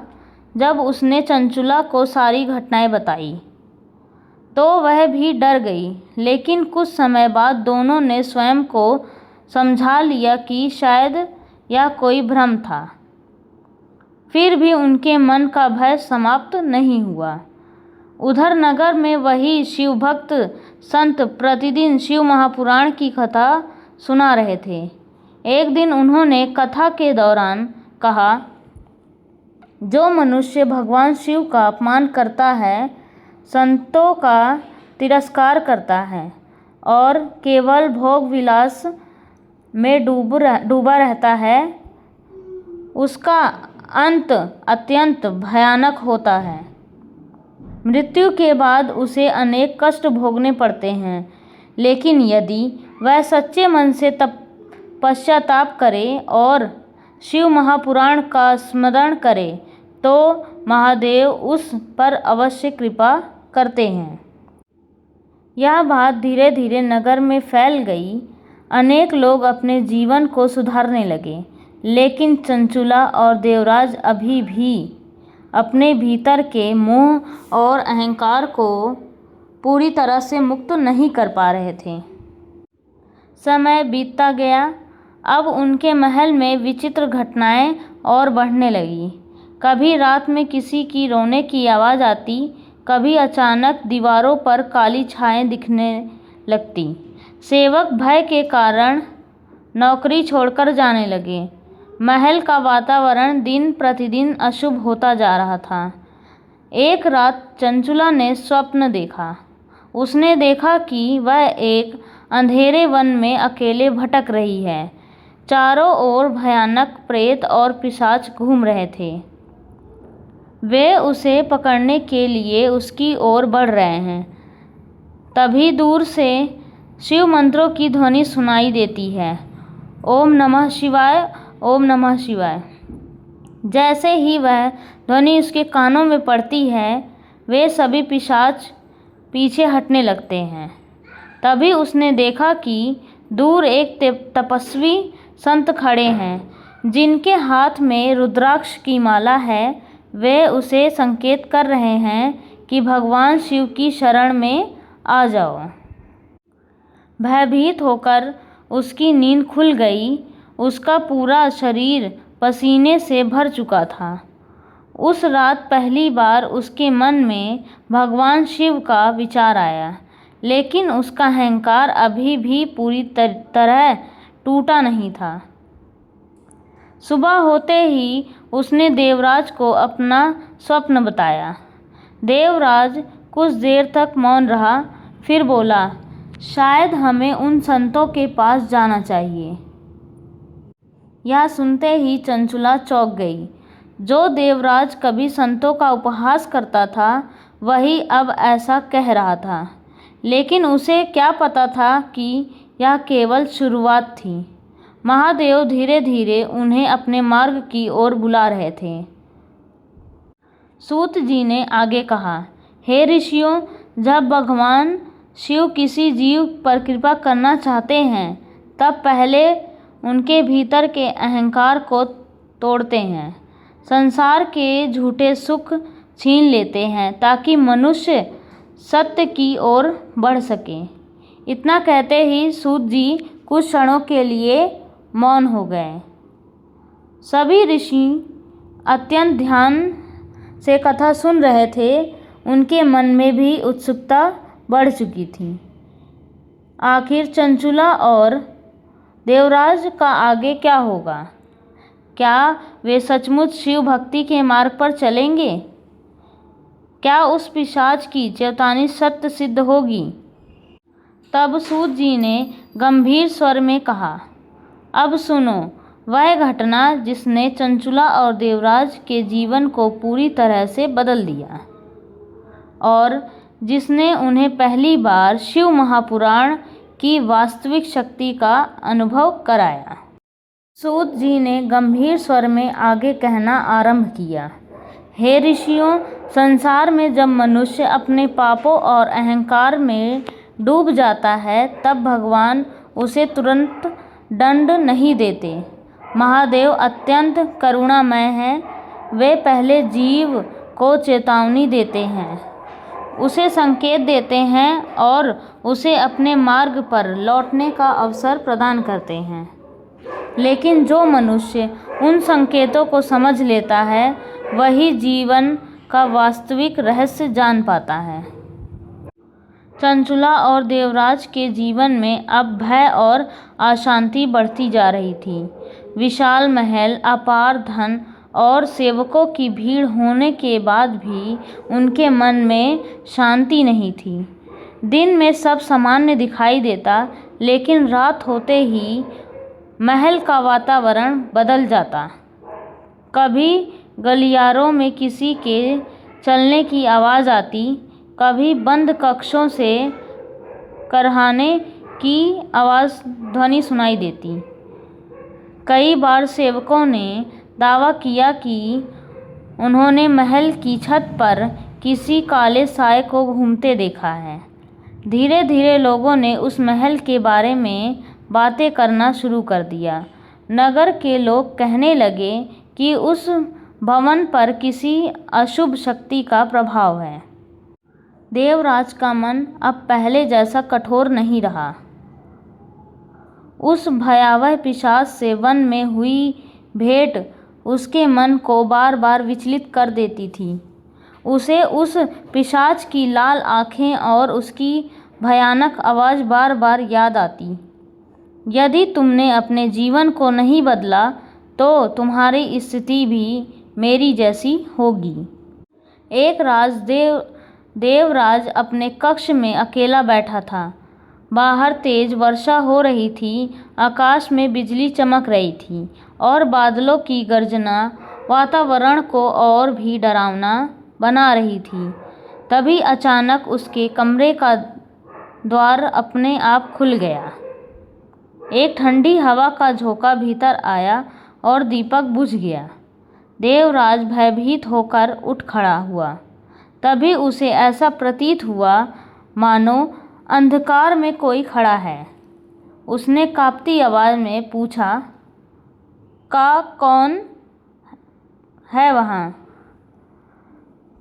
जब उसने चंचुला को सारी घटनाएं बताई तो वह भी डर गई, लेकिन कुछ समय बाद दोनों ने स्वयं को समझा लिया कि शायद यह कोई भ्रम था। फिर भी उनके मन का भय समाप्त नहीं हुआ। उधर नगर में वही शिवभक्त संत प्रतिदिन शिव महापुराण की कथा सुना रहे थे। एक दिन उन्होंने कथा के दौरान कहा, जो मनुष्य भगवान शिव का अपमान करता है, संतों का तिरस्कार करता है और केवल भोग विलास में डूबा रहता है, उसका अंत अत्यंत भयानक होता है। मृत्यु के बाद उसे अनेक कष्ट भोगने पड़ते हैं, लेकिन यदि वह सच्चे मन से पश्चाताप करे और शिव महापुराण का स्मरण करे तो महादेव उस पर अवश्य कृपा करते हैं। यह बात धीरे धीरे नगर में फैल गई। अनेक लोग अपने जीवन को सुधारने लगे, लेकिन चंचुला और देवराज अभी भी अपने भीतर के मोह और अहंकार को पूरी तरह से मुक्त नहीं कर पा रहे थे। समय बीतता गया। अब उनके महल में विचित्र घटनाएं और बढ़ने लगी। कभी रात में किसी की रोने की आवाज़ आती, कभी अचानक दीवारों पर काली छाएं दिखने लगती। सेवक भय के कारण नौकरी छोड़कर जाने लगे। महल का वातावरण दिन प्रतिदिन अशुभ होता जा रहा था। एक रात चंचुला ने स्वप्न देखा। उसने देखा कि वह एक अंधेरे वन में अकेले भटक रही है। चारों ओर भयानक प्रेत और पिशाच घूम रहे थे। वे उसे पकड़ने के लिए उसकी ओर बढ़ रहे हैं। तभी दूर से शिव मंत्रों की ध्वनि सुनाई देती है, ओम नमः शिवाय, ओम नमः शिवाय। जैसे ही वह ध्वनि उसके कानों में पड़ती है, वे सभी पिशाच पीछे हटने लगते हैं। तभी उसने देखा कि दूर एक तपस्वी संत खड़े हैं, जिनके हाथ में रुद्राक्ष की माला है। वे उसे संकेत कर रहे हैं कि भगवान शिव की शरण में आ जाओ। भयभीत होकर उसकी नींद खुल गई। उसका पूरा शरीर पसीने से भर चुका था। उस रात पहली बार उसके मन में भगवान शिव का विचार आया, लेकिन उसका अहंकार अभी भी पूरी तरह टूटा नहीं था। सुबह होते ही उसने देवराज को अपना स्वप्न बताया। देवराज कुछ देर तक मौन रहा, फिर बोला, शायद हमें उन संतों के पास जाना चाहिए। यह सुनते ही चंचुला चौंक गई। जो देवराज कभी संतों का उपहास करता था, वही अब ऐसा कह रहा था। लेकिन उसे क्या पता था कि यह केवल शुरुआत थी। महादेव धीरे धीरे उन्हें अपने मार्ग की ओर बुला रहे थे। सूत जी ने आगे कहा, हे ऋषियों, जब भगवान शिव किसी जीव पर कृपा करना चाहते हैं, तब पहले उनके भीतर के अहंकार को तोड़ते हैं, संसार के झूठे सुख छीन लेते हैं ताकि मनुष्य सत्य की ओर बढ़ सके। इतना कहते ही सूत जी कुछ क्षणों के लिए मौन हो गए। सभी ऋषि अत्यंत ध्यान से कथा सुन रहे थे। उनके मन में भी उत्सुकता बढ़ चुकी थी। आखिर चंचुला और देवराज का आगे क्या होगा? क्या वे सचमुच शिव भक्ति के मार्ग पर चलेंगे? क्या उस पिशाच की चेतावनी सत्य सिद्ध होगी? तब सूत जी ने गंभीर स्वर में कहा, अब सुनो वह घटना जिसने चंचुला और देवराज के जीवन को पूरी तरह से बदल दिया और जिसने उन्हें पहली बार शिव महापुराण की वास्तविक शक्ति का अनुभव कराया। सूत जी ने गंभीर स्वर में आगे कहना आरंभ किया, हे ऋषियों, संसार में जब मनुष्य अपने पापों और अहंकार में डूब जाता है, तब भगवान उसे तुरंत दंड नहीं देते। महादेव अत्यंत करुणामय हैं। वे पहले जीव को चेतावनी देते हैं, उसे संकेत देते हैं और उसे अपने मार्ग पर लौटने का अवसर प्रदान करते हैं। लेकिन जो मनुष्य उन संकेतों को समझ लेता है, वही जीवन का वास्तविक रहस्य जान पाता है। चंचुला और देवराज के जीवन में अब भय और अशांति बढ़ती जा रही थी। विशाल महल, अपार धन और सेवकों की भीड़ होने के बाद भी उनके मन में शांति नहीं थी। दिन में सब सामान्य दिखाई देता, लेकिन रात होते ही महल का वातावरण बदल जाता। कभी गलियारों में किसी के चलने की आवाज़ आती, कभी बंद कक्षों से करहाने की आवाज़ ध्वनि सुनाई देती। कई बार सेवकों ने दावा किया कि उन्होंने महल की छत पर किसी काले साए को घूमते देखा है। धीरे धीरे लोगों ने उस महल के बारे में बातें करना शुरू कर दिया। नगर के लोग कहने लगे कि उस भवन पर किसी अशुभ शक्ति का प्रभाव है। देवराज का मन अब पहले जैसा कठोर नहीं रहा। उस भयावह पिशाच से वन में हुई भेंट उसके मन को बार बार विचलित कर देती थी। उसे उस पिशाच की लाल आँखें और उसकी भयानक आवाज़ बार बार याद आती। यदि तुमने अपने जीवन को नहीं बदला, तो तुम्हारी स्थिति भी मेरी जैसी होगी। एक देवराज अपने कक्ष में अकेला बैठा था। बाहर तेज वर्षा हो रही थी, आकाश में बिजली चमक रही थी और बादलों की गर्जना वातावरण को और भी डरावना बना रही थी। तभी अचानक उसके कमरे का द्वार अपने आप खुल गया। एक ठंडी हवा का झोंका भीतर आया और दीपक बुझ गया। देवराज भयभीत होकर उठ खड़ा हुआ। तभी उसे ऐसा प्रतीत हुआ मानो अंधकार में कोई खड़ा है। उसने कांपती आवाज़ में पूछा, कौन है वहाँ?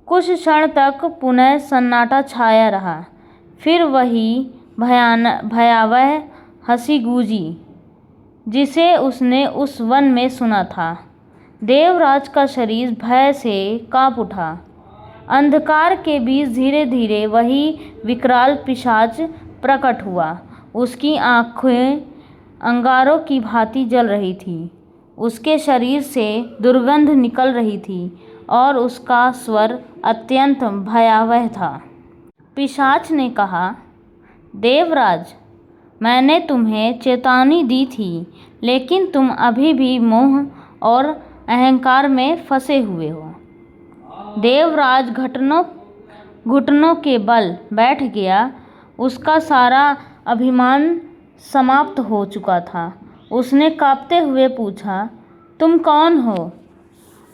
कुछ क्षण तक पुनः सन्नाटा छाया रहा। फिर वही भयावह हंसी गूंजी जिसे उसने उस वन में सुना था। देवराज का शरीर भय से कांप उठा। अंधकार के बीच धीरे धीरे वही विकराल पिशाच प्रकट हुआ। उसकी आंखें अंगारों की भांति जल रही थी, उसके शरीर से दुर्गंध निकल रही थी और उसका स्वर अत्यंत भयावह था। पिशाच ने कहा, देवराज, मैंने तुम्हें चेतावनी दी थी, लेकिन तुम अभी भी मोह और अहंकार में फंसे हुए हो। देवराज घुटनों के बल बैठ गया। उसका सारा अभिमान समाप्त हो चुका था। उसने कांपते हुए पूछा, तुम कौन हो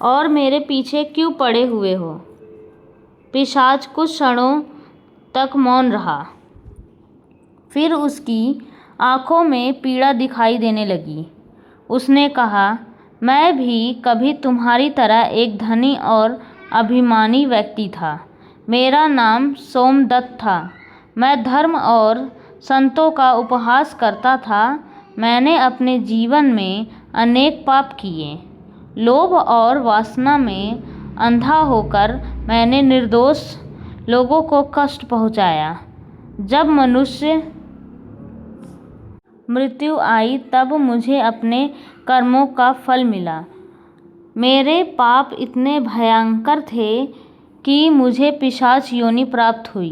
और मेरे पीछे क्यों पड़े हुए हो? पिशाच कुछ क्षणों तक मौन रहा। फिर उसकी आंखों में पीड़ा दिखाई देने लगी। उसने कहा, मैं भी कभी तुम्हारी तरह एक धनी और अभिमानी व्यक्ति था। मेरा नाम सोमदत्त था। मैं धर्म और संतों का उपहास करता था। मैंने अपने जीवन में अनेक पाप किए। लोभ और वासना में अंधा होकर मैंने निर्दोष लोगों को कष्ट पहुंचाया। जब मनुष्य मृत्यु आई तब मुझे अपने कर्मों का फल मिला। मेरे पाप इतने भयंकर थे कि मुझे पिशाच योनि प्राप्त हुई।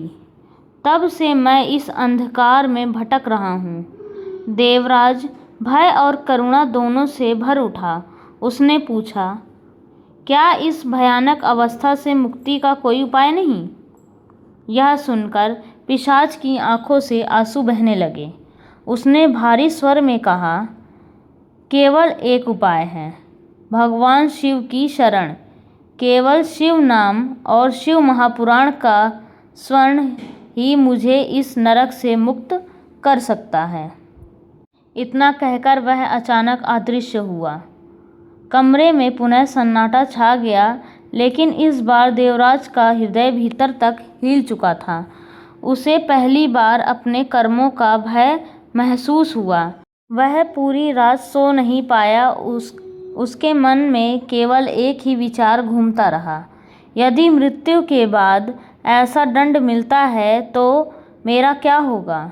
तब से मैं इस अंधकार में भटक रहा हूँ। देवराज भय और करुणा दोनों से भर उठा। उसने पूछा, क्या इस भयानक अवस्था से मुक्ति का कोई उपाय नहीं? यह सुनकर पिशाच की आंखों से आंसू बहने लगे। उसने भारी स्वर में कहा, केवल एक उपाय है, भगवान शिव की शरण। केवल शिव नाम और शिव महापुराण का स्मरण ही मुझे इस नरक से मुक्त कर सकता है। इतना कहकर वह अचानक अदृश्य हुआ। कमरे में पुनः सन्नाटा छा गया, लेकिन इस बार देवराज का हृदय भीतर तक हिल चुका था। उसे पहली बार अपने कर्मों का भय महसूस हुआ। वह पूरी रात सो नहीं पाया। उसके मन में केवल एक ही विचार घूमता रहा, यदि मृत्यु के बाद ऐसा दंड मिलता है तो मेरा क्या होगा?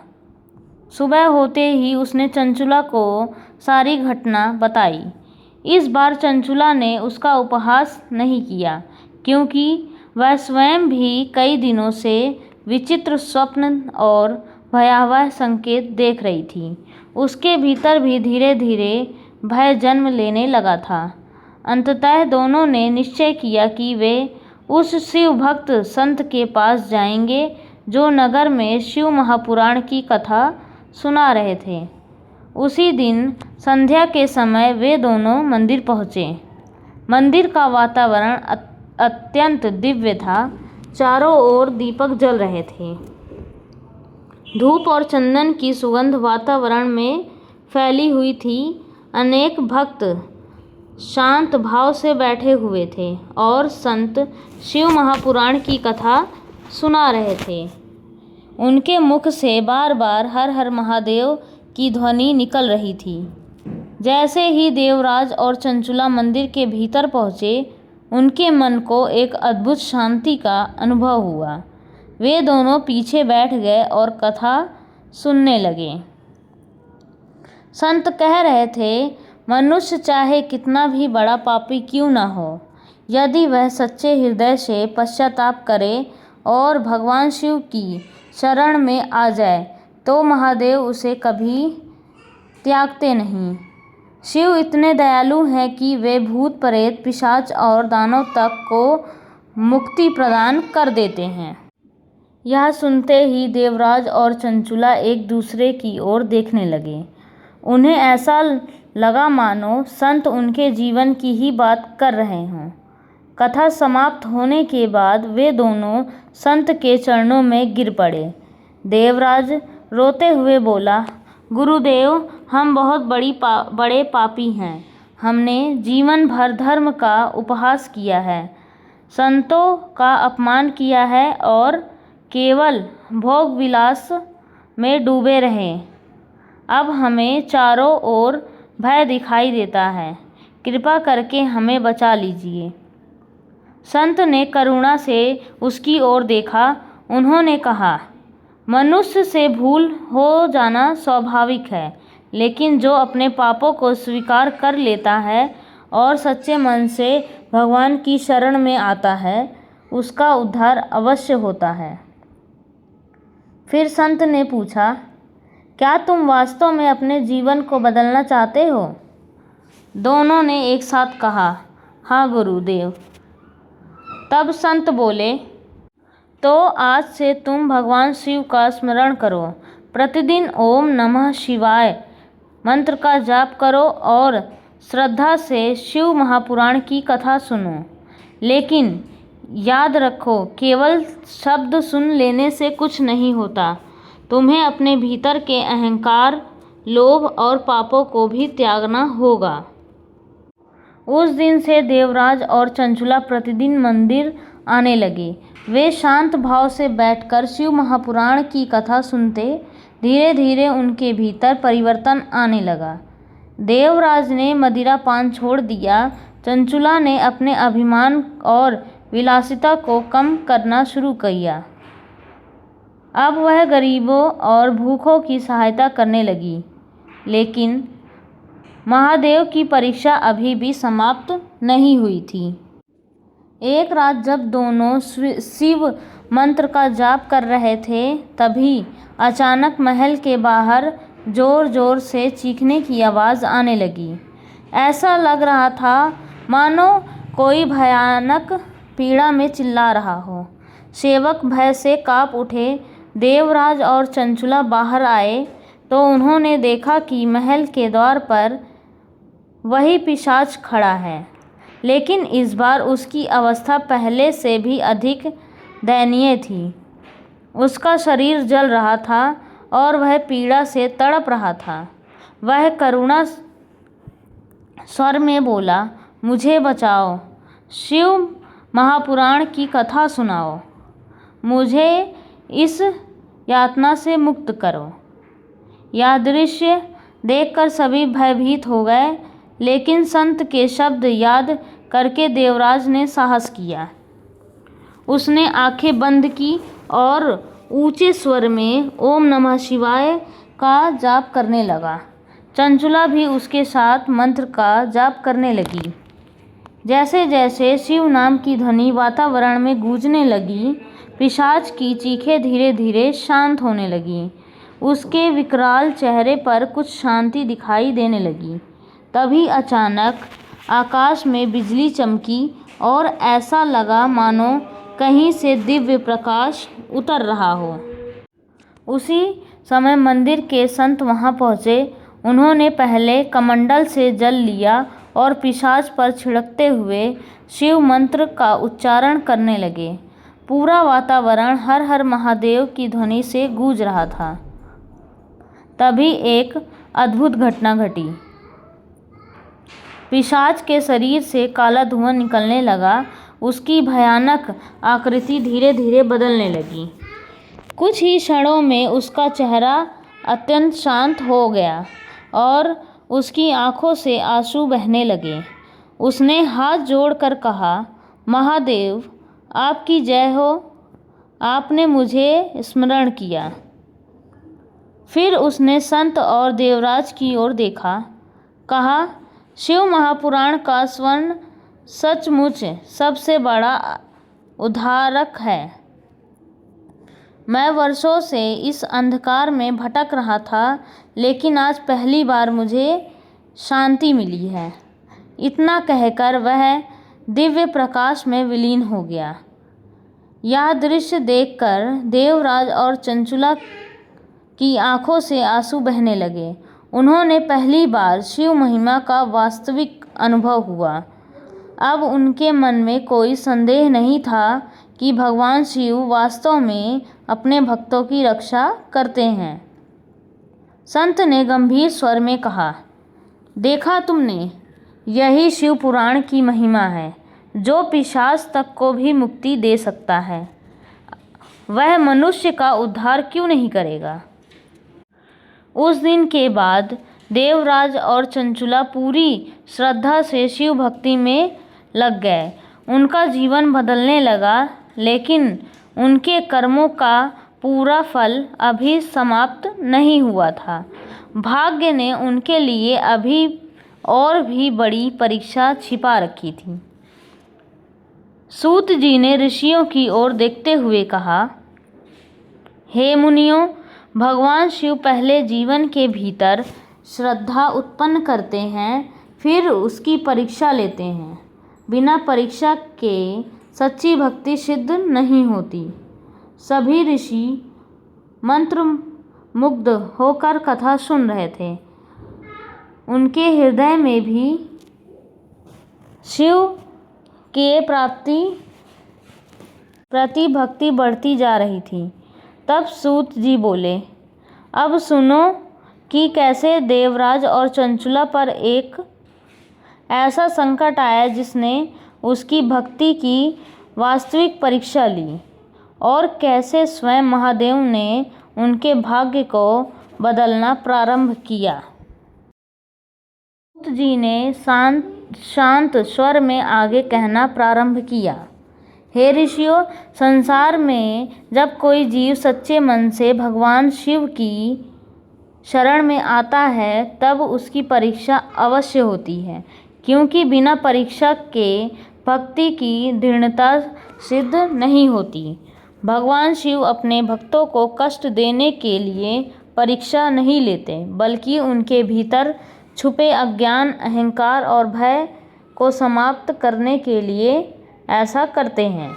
सुबह होते ही उसने चंचुला को सारी घटना बताई। इस बार चंचुला ने उसका उपहास नहीं किया, क्योंकि वह स्वयं भी कई दिनों से विचित्र स्वप्न और भयावह संकेत देख रही थी। उसके भीतर भी धीरे धीरे भय जन्म लेने लगा था। अंततः दोनों ने निश्चय किया कि वे उस शिव भक्त संत के पास जाएंगे जो नगर में शिव महापुराण की कथा सुना रहे थे। उसी दिन संध्या के समय वे दोनों मंदिर पहुँचे। मंदिर का वातावरण अत्यंत दिव्य था। चारों ओर दीपक जल रहे थे। धूप और चंदन की सुगंध वातावरण में फैली हुई थी। अनेक भक्त शांत भाव से बैठे हुए थे और संत शिव महापुराण की कथा सुना रहे थे। उनके मुख से बार बार हर हर महादेव की ध्वनि निकल रही थी। जैसे ही देवराज और चंचुला मंदिर के भीतर पहुँचे, उनके मन को एक अद्भुत शांति का अनुभव हुआ। वे दोनों पीछे बैठ गए और कथा सुनने लगे। संत कह रहे थे, मनुष्य चाहे कितना भी बड़ा पापी क्यों न हो, यदि वह सच्चे हृदय से पश्चाताप करे और भगवान शिव की शरण में आ जाए तो महादेव उसे कभी त्यागते नहीं। शिव इतने दयालु हैं कि वे भूत प्रेत पिशाच और दानव तक को मुक्ति प्रदान कर देते हैं। यह सुनते ही देवराज और चंचुला एक दूसरे की ओर देखने लगे। उन्हें ऐसा लगा मानो संत उनके जीवन की ही बात कर रहे हों। कथा समाप्त होने के बाद वे दोनों संत के चरणों में गिर पड़े। देवराज रोते हुए बोला, गुरुदेव, हम बहुत बड़े पापी हैं। हमने जीवन भर धर्म का उपहास किया है, संतों का अपमान किया है और केवल भोग विलास में डूबे रहे। अब हमें चारों ओर भय दिखाई देता है, कृपा करके हमें बचा लीजिए। संत ने करुणा से उसकी ओर देखा। उन्होंने कहा, मनुष्य से भूल हो जाना स्वाभाविक है, लेकिन जो अपने पापों को स्वीकार कर लेता है और सच्चे मन से भगवान की शरण में आता है, उसका उद्धार अवश्य होता है। फिर संत ने पूछा, क्या तुम वास्तव में अपने जीवन को बदलना चाहते हो? दोनों ने एक साथ कहा, हाँ गुरुदेव। तब संत बोले, तो आज से तुम भगवान शिव का स्मरण करो, प्रतिदिन ओम नमः शिवाय मंत्र का जाप करो और श्रद्धा से शिव महापुराण की कथा सुनो। लेकिन याद रखो, केवल शब्द सुन लेने से कुछ नहीं होता। तुम्हें अपने भीतर के अहंकार, लोभ और पापों को भी त्यागना होगा। उस दिन से देवराज और चंचुला प्रतिदिन मंदिर आने लगे। वे शांत भाव से बैठकर शिव महापुराण की कथा सुनते। धीरे धीरे उनके भीतर परिवर्तन आने लगा। देवराज ने मदिरा पान छोड़ दिया। चंचुला ने अपने अभिमान और विलासिता को कम करना शुरू किया। अब वह गरीबों और भूखों की सहायता करने लगी। लेकिन महादेव की परीक्षा अभी भी समाप्त नहीं हुई थी। एक रात जब दोनों शिव मंत्र का जाप कर रहे थे, तभी अचानक महल के बाहर जोर जोर से चीखने की आवाज़ आने लगी। ऐसा लग रहा था मानो कोई भयानक पीड़ा में चिल्ला रहा हो। सेवक भय से काँप उठे। देवराज और चंचुला बाहर आए तो उन्होंने देखा कि महल के द्वार पर वही पिशाच खड़ा है, लेकिन इस बार उसकी अवस्था पहले से भी अधिक दयनीय थी। उसका शरीर जल रहा था और वह पीड़ा से तड़प रहा था। वह करुणा स्वर में बोला, मुझे बचाओ, शिव महापुराण की कथा सुनाओ, मुझे इस यातना से मुक्त करो। यह दृश्य देखकर सभी भयभीत हो गए, लेकिन संत के शब्द याद करके देवराज ने साहस किया। उसने आंखें बंद की और ऊंचे स्वर में ओम नमः शिवाय का जाप करने लगा। चंचुला भी उसके साथ मंत्र का जाप करने लगी। जैसे जैसे शिव नाम की ध्वनि वातावरण में गूंजने लगी, पिशाच की चीखें धीरे धीरे शांत होने लगीं। उसके विकराल चेहरे पर कुछ शांति दिखाई देने लगी। तभी अचानक आकाश में बिजली चमकी और ऐसा लगा मानो कहीं से दिव्य प्रकाश उतर रहा हो। उसी समय मंदिर के संत वहां पहुंचे। उन्होंने पहले कमंडल से जल लिया और पिशाच पर छिड़कते हुए शिव मंत्र का उच्चारण करने लगे। पूरा वातावरण हर हर महादेव की ध्वनि से गूंज रहा था। तभी एक अद्भुत घटना घटी। पिशाच के शरीर से काला धुआं निकलने लगा। उसकी भयानक आकृति धीरे धीरे बदलने लगी। कुछ ही क्षणों में उसका चेहरा अत्यंत शांत हो गया और उसकी आंखों से आंसू बहने लगे। उसने हाथ जोड़कर कहा, महादेव आपकी जय हो, आपने मुझे स्मरण किया। फिर उसने संत और देवराज की ओर देखा। कहा, शिव महापुराण का स्वर्ण सचमुच सबसे बड़ा उद्धारक है। मैं वर्षों से इस अंधकार में भटक रहा था, लेकिन आज पहली बार मुझे शांति मिली है। इतना कहकर वह दिव्य प्रकाश में विलीन हो गया। यह दृश्य देखकर देवराज और चंचुला की आंखों से आंसू बहने लगे। उन्होंने पहली बार शिव महिमा का वास्तविक अनुभव हुआ। अब उनके मन में कोई संदेह नहीं था कि भगवान शिव वास्तव में अपने भक्तों की रक्षा करते हैं। संत ने गंभीर स्वर में कहा, देखा तुमने, यही शिव पुराण की महिमा है। जो पिशाच तक को भी मुक्ति दे सकता है, वह मनुष्य का उद्धार क्यों नहीं करेगा। उस दिन के बाद देवराज और चंचुला पूरी श्रद्धा से शिव भक्ति में लग गए। उनका जीवन बदलने लगा, लेकिन उनके कर्मों का पूरा फल अभी समाप्त नहीं हुआ था। भाग्य ने उनके लिए अभी और भी बड़ी परीक्षा छिपा रखी थी। सूत जी ने ऋषियों की ओर देखते हुए कहा, हे मुनियों, भगवान शिव पहले जीवन के भीतर श्रद्धा उत्पन्न करते हैं, फिर उसकी परीक्षा लेते हैं। बिना परीक्षा के सच्ची भक्ति सिद्ध नहीं होती। सभी ऋषि मंत्रमुग्ध होकर कथा सुन रहे थे। उनके हृदय में भी शिव के प्रति भक्ति बढ़ती जा रही थी। तब सूत जी बोले, अब सुनो कि कैसे देवराज और चंचुला पर एक ऐसा संकट आया जिसने उसकी भक्ति की वास्तविक परीक्षा ली, और कैसे स्वयं महादेव ने उनके भाग्य को बदलना प्रारंभ किया। सूत जी ने शांत स्वर में आगे कहना प्रारंभ किया, हे ऋषियों, संसार में जब कोई जीव सच्चे मन से भगवान शिव की शरण में आता है, तब उसकी परीक्षा अवश्य होती है, क्योंकि बिना परीक्षा के भक्ति की दृढ़ता सिद्ध नहीं होती। भगवान शिव अपने भक्तों को कष्ट देने के लिए परीक्षा नहीं लेते, बल्कि उनके भीतर छुपे अज्ञान, अहंकार और भय को समाप्त करने के लिए ऐसा करते हैं।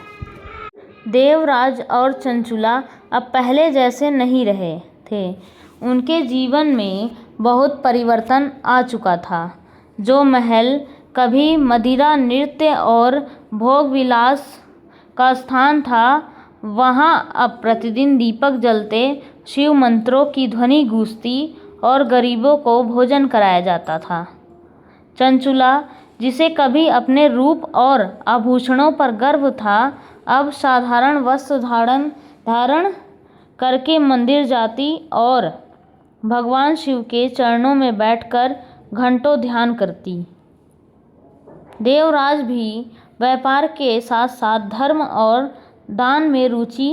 देवराज और चंचुला अब पहले जैसे नहीं रहे थे। उनके जीवन में बहुत परिवर्तन आ चुका था। जो महल कभी मदिरा, नृत्य और भोग विलास का स्थान था, वहाँ अब प्रतिदिन दीपक जलते, शिव मंत्रों की ध्वनि गूंजती और गरीबों को भोजन कराया जाता था। चंचुला, जिसे कभी अपने रूप और आभूषणों पर गर्व था, अब साधारण वस्त्र धारण करके मंदिर जाती और भगवान शिव के चरणों में बैठकर घंटों ध्यान करती। देवराज भी व्यापार के साथ साथ धर्म और दान में रुचि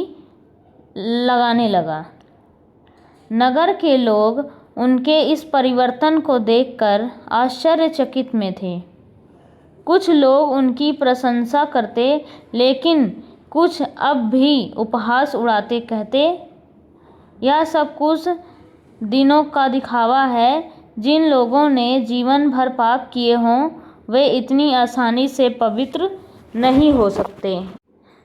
लगाने लगा। नगर के लोग उनके इस परिवर्तन को देखकर आश्चर्यचकित में थे। कुछ लोग उनकी प्रशंसा करते, लेकिन कुछ अब भी उपहास उड़ाते, कहते, यह सब कुछ दिनों का दिखावा है। जिन लोगों ने जीवन भर पाप किए हों, वे इतनी आसानी से पवित्र नहीं हो सकते।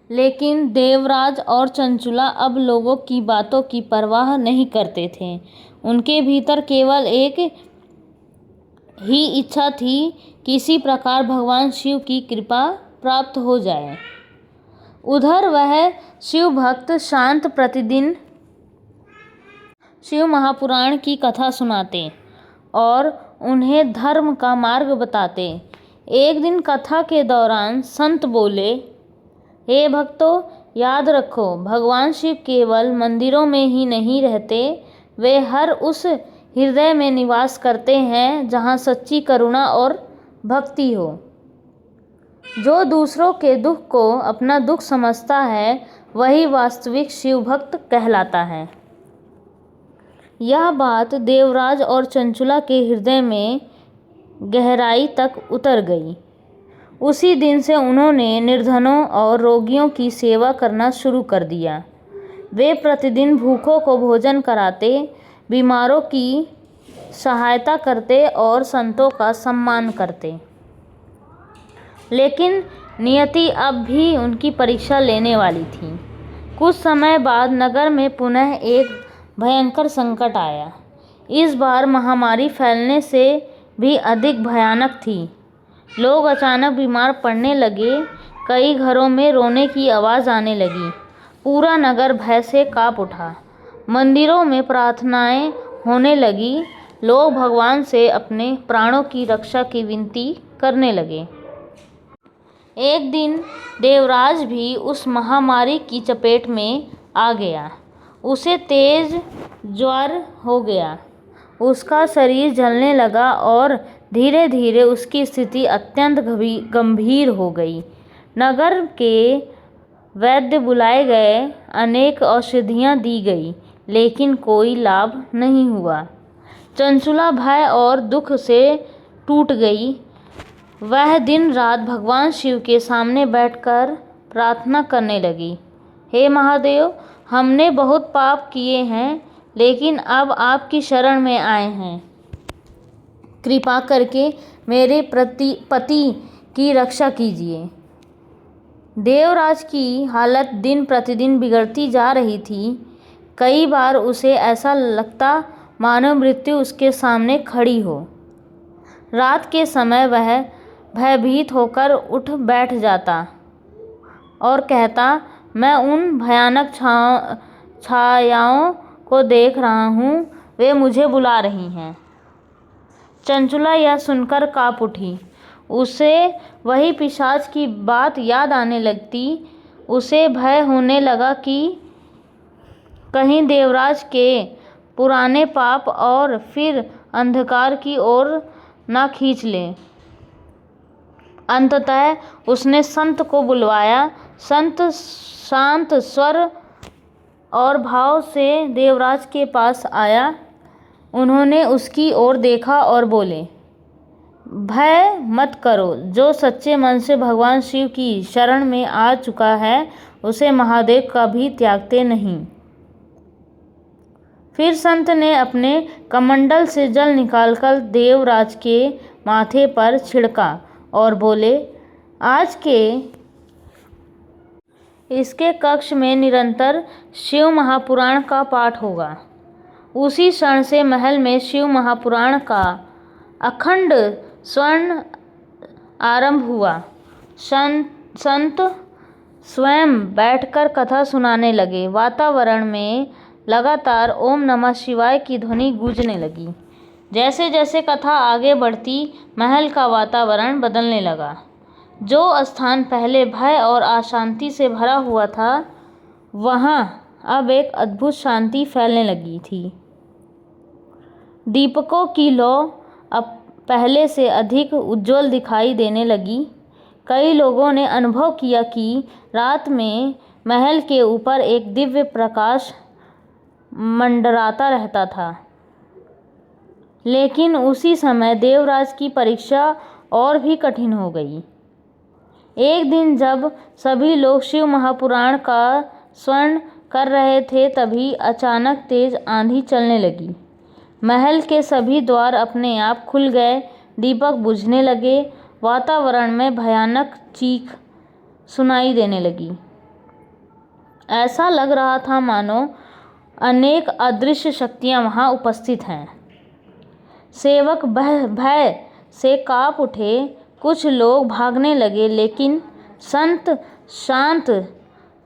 लेकिन देवराज और चंचुला अब लोगों की बातों की परवाह नहीं करते थे। उनके भीतर केवल एक ही इच्छा थी, किसी प्रकार भगवान शिव की कृपा प्राप्त हो जाए। उधर वह शिव भक्त शांत प्रतिदिन शिव महापुराण की कथा सुनाते और उन्हें धर्म का मार्ग बताते। एक दिन कथा के दौरान संत बोले, हे भक्तों, याद रखो, भगवान शिव केवल मंदिरों में ही नहीं रहते, वे हर उस हृदय में निवास करते हैं जहाँ सच्ची करुणा और भक्ति हो। जो दूसरों के दुख को अपना दुख समझता है, वही वास्तविक शिव भक्त कहलाता है। यह बात देवराज और चंचुला के हृदय में गहराई तक उतर गई। उसी दिन से उन्होंने निर्धनों और रोगियों की सेवा करना शुरू कर दिया। वे प्रतिदिन भूखों को भोजन कराते, बीमारों की सहायता करते और संतों का सम्मान करते। लेकिन नियति अब भी उनकी परीक्षा लेने वाली थी। कुछ समय बाद नगर में पुनः एक भयंकर संकट आया। इस बार महामारी फैलने से भी अधिक भयानक थी। लोग अचानक बीमार पड़ने लगे। कई घरों में रोने की आवाज़ आने लगी। पूरा नगर भय से कांप उठा। मंदिरों में प्रार्थनाएं होने लगी। लोग भगवान से अपने प्राणों की रक्षा की विनती करने लगे। एक दिन देवराज भी उस महामारी की चपेट में आ गया। उसे तेज ज्वर हो गया। उसका शरीर जलने लगा और धीरे धीरे उसकी स्थिति अत्यंत गंभीर हो गई। नगर के वैद्य बुलाए गए, अनेक औषधियाँ दी गई, लेकिन कोई लाभ नहीं हुआ। चंचुला भय और दुख से टूट गई। वह दिन रात भगवान शिव के सामने बैठकर प्रार्थना करने लगी, हे महादेव, हमने बहुत पाप किए हैं, लेकिन अब आपकी शरण में आए हैं। कृपा करके मेरे पति की रक्षा कीजिए। देवराज की हालत दिन प्रतिदिन बिगड़ती जा रही थी। कई बार उसे ऐसा लगता मानो मृत्यु उसके सामने खड़ी हो। रात के समय वह भयभीत होकर उठ बैठ जाता और कहता, मैं उन भयानक छायाओं को देख रहा हूँ, वे मुझे बुला रही हैं। चंचुला यह सुनकर काँप उठी। उसे वही पिशाच की बात याद आने लगती। उसे भय होने लगा कि कहीं देवराज के पुराने पाप और फिर अंधकार की ओर न खींच ले। अंततः उसने संत को बुलवाया। संत शांत स्वर और भाव से देवराज के पास आया। उन्होंने उसकी ओर देखा और बोले, भय मत करो। जो सच्चे मन से भगवान शिव की शरण में आ चुका है, उसे महादेव कभी त्यागते नहीं। फिर संत ने अपने कमंडल से जल निकालकर देवराज के माथे पर छिड़का और बोले, आज के इसके कक्ष में निरंतर शिव महापुराण का पाठ होगा। उसी क्षण से महल में शिव महापुराण का अखंड स्वर्ण आरंभ हुआ। संत स्वयं बैठकर कथा सुनाने लगे। वातावरण में लगातार ओम नमः शिवाय की ध्वनि गूंजने लगी। जैसे जैसे कथा आगे बढ़ती, महल का वातावरण बदलने लगा। जो स्थान पहले भय और अशांति से भरा हुआ था, वहाँ अब एक अद्भुत शांति फैलने लगी थी। दीपकों की लौ अब पहले से अधिक उज्ज्वल दिखाई देने लगी। कई लोगों ने अनुभव किया कि रात में महल के ऊपर एक दिव्य प्रकाश मंडराता रहता था। लेकिन उसी समय देवराज की परीक्षा और भी कठिन हो गई। एक दिन जब सभी लोग शिव महापुराण का स्मरण कर रहे थे, तभी अचानक तेज आंधी चलने लगी। महल के सभी द्वार अपने आप खुल गए, दीपक बुझने लगे, वातावरण में भयानक चीख सुनाई देने लगी। ऐसा लग रहा था मानो अनेक अदृश्य शक्तियां वहां उपस्थित हैं। सेवक भय से कांप उठे। कुछ लोग भागने लगे, लेकिन संत शांत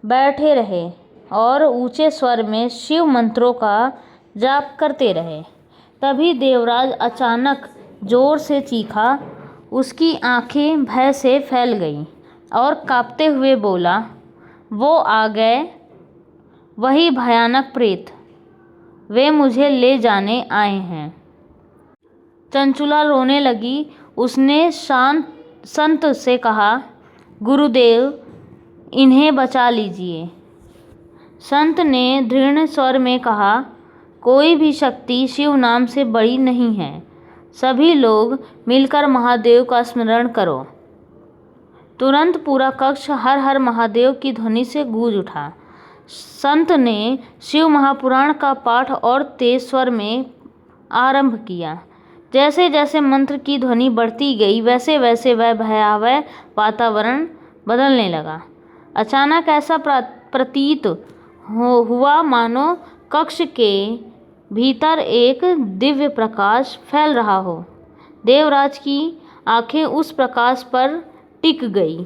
बैठे रहे और ऊंचे स्वर में शिव मंत्रों का जाप करते रहे। तभी देवराज अचानक जोर से चीखा। उसकी आंखें भय से फैल गईं और कांपते हुए बोला, वो आ गए, वही भयानक प्रेत, वे मुझे ले जाने आए हैं। चंचुला रोने लगी। उसने संत से कहा, गुरुदेव, इन्हें बचा लीजिए। संत ने दृढ़ स्वर में कहा, कोई भी शक्ति शिव नाम से बड़ी नहीं है। सभी लोग मिलकर महादेव का स्मरण करो। तुरंत पूरा कक्ष हर हर महादेव की ध्वनि से गूंज उठा। संत ने शिव महापुराण का पाठ और तेज स्वर में आरंभ किया। जैसे जैसे मंत्र की ध्वनि बढ़ती गई, वैसे वैसे वह भयावह वातावरण बदलने लगा। अचानक ऐसा प्रतीत हुआ मानो कक्ष के भीतर एक दिव्य प्रकाश फैल रहा हो। देवराज की आंखें उस प्रकाश पर टिक गई।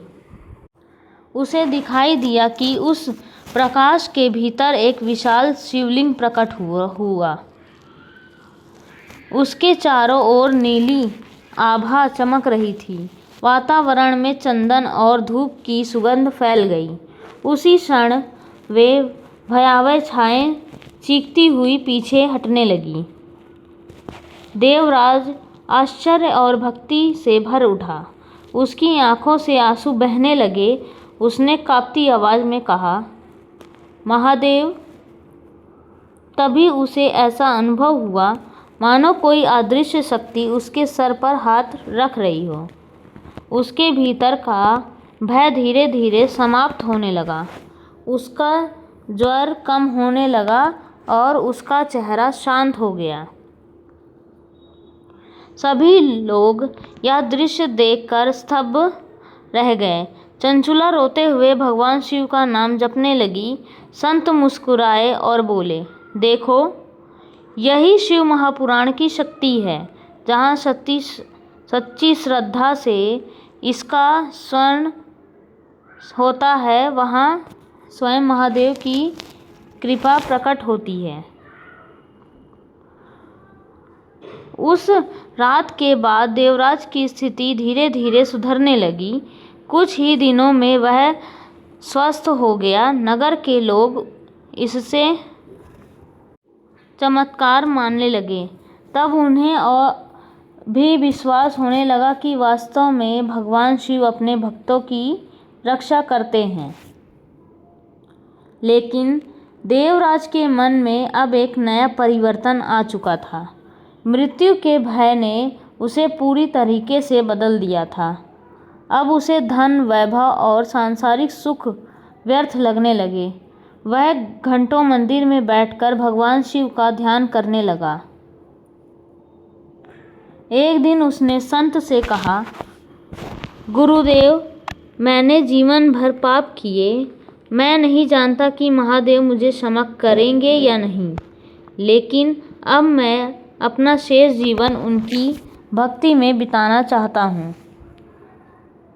उसे दिखाई दिया कि उस प्रकाश के भीतर एक विशाल शिवलिंग प्रकट हुआ। उसके चारों ओर नीली आभा चमक रही थी। वातावरण में चंदन और धूप की सुगंध फैल गई। उसी क्षण वे भयावह छायाएं चीखती हुई पीछे हटने लगी। देवराज आश्चर्य और भक्ति से भर उठा। उसकी आंखों से आंसू बहने लगे। उसने कांपती आवाज में कहा, महादेव। तभी उसे ऐसा अनुभव हुआ मानो कोई अदृश्य शक्ति उसके सर पर हाथ रख रही हो। उसके भीतर का भय धीरे धीरे समाप्त होने लगा। उसका ज्वर कम होने लगा और उसका चेहरा शांत हो गया। सभी लोग यह दृश्य देखकर स्तब्ध रह गए। चंचुला रोते हुए भगवान शिव का नाम जपने लगी। संत मुस्कुराए और बोले, देखो, यही शिव महापुराण की शक्ति है। जहाँ सच्ची श्रद्धा से इसका स्मरण होता है, वहाँ स्वयं महादेव की कृपा प्रकट होती है। उस रात के बाद देवराज की स्थिति धीरे धीरे सुधरने लगी। कुछ ही दिनों में वह स्वस्थ हो गया। नगर के लोग इससे चमत्कार मानने लगे। तब उन्हें और भी विश्वास होने लगा कि वास्तव में भगवान शिव अपने भक्तों की रक्षा करते हैं। लेकिन देवराज के मन में अब एक नया परिवर्तन आ चुका था। मृत्यु के भय ने उसे पूरी तरीके से बदल दिया था। अब उसे धन, वैभव और सांसारिक सुख व्यर्थ लगने लगे। वह घंटों मंदिर में बैठकर भगवान शिव का ध्यान करने लगा। एक दिन उसने संत से कहा, गुरुदेव, मैंने जीवन भर पाप किए। मैं नहीं जानता कि महादेव मुझे क्षमा करेंगे या नहीं, लेकिन अब मैं अपना शेष जीवन उनकी भक्ति में बिताना चाहता हूँ।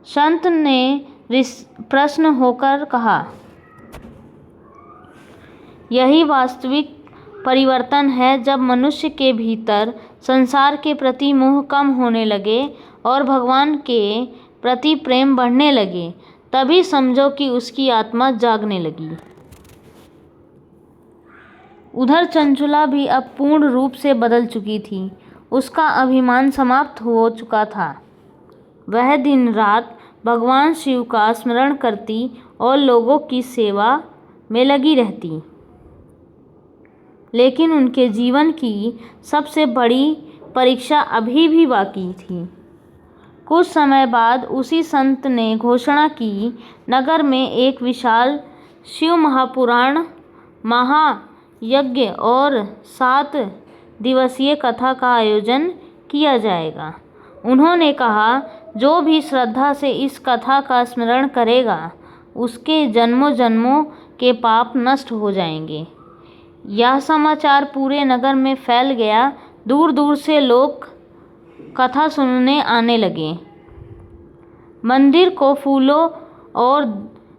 संत ने प्रसन्न होकर कहा, यही वास्तविक परिवर्तन है। जब मनुष्य के भीतर संसार के प्रति मोह कम होने लगे और भगवान के प्रति प्रेम बढ़ने लगे, तभी समझो कि उसकी आत्मा जागने लगी। उधर चंचुला भी अब पूर्ण रूप से बदल चुकी थी। उसका अभिमान समाप्त हो चुका था। वह दिन रात भगवान शिव का स्मरण करती और लोगों की सेवा में लगी रहती। लेकिन उनके जीवन की सबसे बड़ी परीक्षा अभी भी बाकी थी। कुछ समय बाद उसी संत ने घोषणा की, नगर में एक विशाल शिव महापुराण महायज्ञ और 7 दिवसीय कथा का आयोजन किया जाएगा। उन्होंने कहा, जो भी श्रद्धा से इस कथा का स्मरण करेगा, उसके जन्मों जन्मों के पाप नष्ट हो जाएंगे। यह समाचार पूरे नगर में फैल गया। दूर दूर से लोग कथा सुनने आने लगे। मंदिर को फूलों और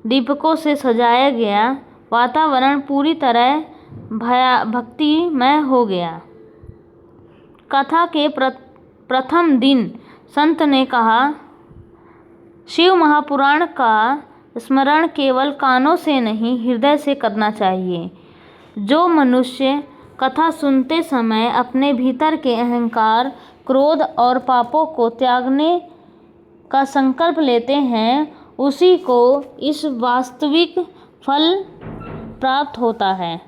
दीपकों से सजाया गया। वातावरण पूरी तरह भक्तिमय हो गया। कथा के प्रथम दिन संत ने कहा, शिव महापुराण का स्मरण केवल कानों से नहीं, हृदय से करना चाहिए। जो मनुष्य कथा सुनते समय अपने भीतर के अहंकार, क्रोध और पापों को त्यागने का संकल्प लेते हैं, उसी को इस वास्तविक फल प्राप्त होता है।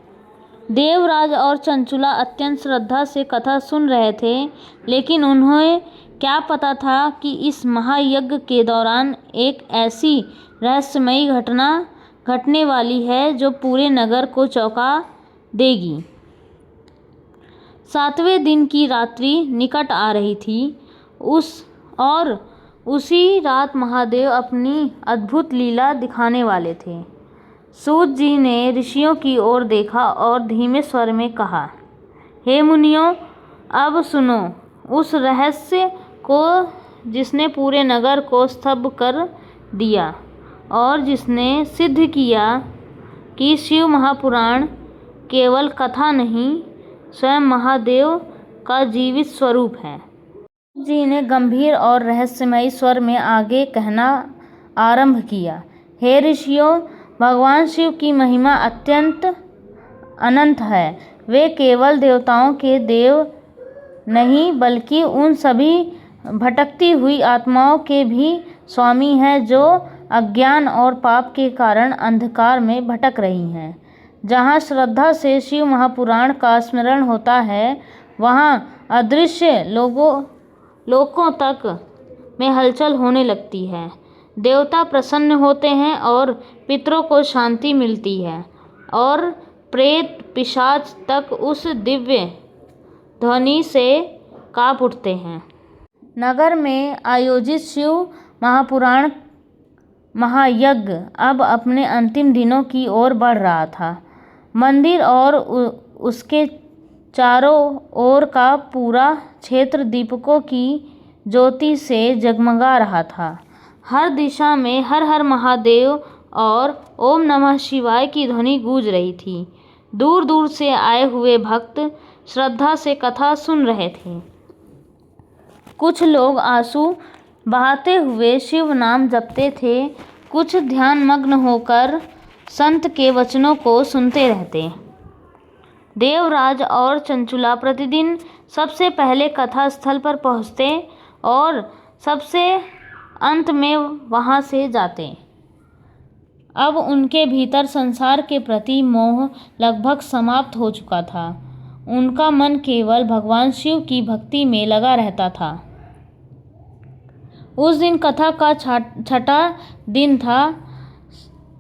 देवराज और चंचुला अत्यंत श्रद्धा से कथा सुन रहे थे, लेकिन उन्हें क्या पता था कि इस महायज्ञ के दौरान एक ऐसी रहस्यमयी घटना घटने वाली है जो पूरे नगर को चौंका देगी। 7वें दिन की रात्रि निकट आ रही थी। उसी रात महादेव अपनी अद्भुत लीला दिखाने वाले थे। सूत जी ने ऋषियों की ओर देखा और धीमे स्वर में कहा, हे मुनियों, अब सुनो उस रहस्य को जिसने पूरे नगर को स्तब्ध कर दिया और जिसने सिद्ध किया कि शिव महापुराण केवल कथा नहीं, स्वयं महादेव का जीवित स्वरूप है। जी ने गंभीर और रहस्यमयी स्वर में आगे कहना आरंभ किया, हे ऋषियों, भगवान शिव की महिमा अत्यंत अनंत है। वे केवल देवताओं के देव नहीं बल्कि उन सभी भटकती हुई आत्माओं के भी स्वामी है जो अज्ञान और पाप के कारण अंधकार में भटक रही हैं। जहाँ श्रद्धा से शिव महापुराण का स्मरण होता है वहाँ अदृश्य लोकों तक में हलचल होने लगती है। देवता प्रसन्न होते हैं और पितरों को शांति मिलती है और प्रेत पिशाच तक उस दिव्य ध्वनि से कांप उठते हैं। नगर में आयोजित शिव महापुराण महायज्ञ अब अपने अंतिम दिनों की ओर बढ़ रहा था। मंदिर और उसके चारों ओर का पूरा क्षेत्र दीपकों की ज्योति से जगमगा रहा था। हर दिशा में हर हर महादेव और ओम नमः शिवाय की ध्वनि गूंज रही थी। दूर दूर से आए हुए भक्त श्रद्धा से कथा सुन रहे थे। कुछ लोग आंसू बहाते हुए शिव नाम जपते थे, कुछ ध्यानमग्न होकर संत के वचनों को सुनते रहते। देवराज और चंचुला प्रतिदिन सबसे पहले कथा स्थल पर पहुंचते और सबसे अंत में वहां से जाते। अब उनके भीतर संसार के प्रति मोह लगभग समाप्त हो चुका था। उनका मन केवल भगवान शिव की भक्ति में लगा रहता था। उस दिन कथा का छठा दिन था।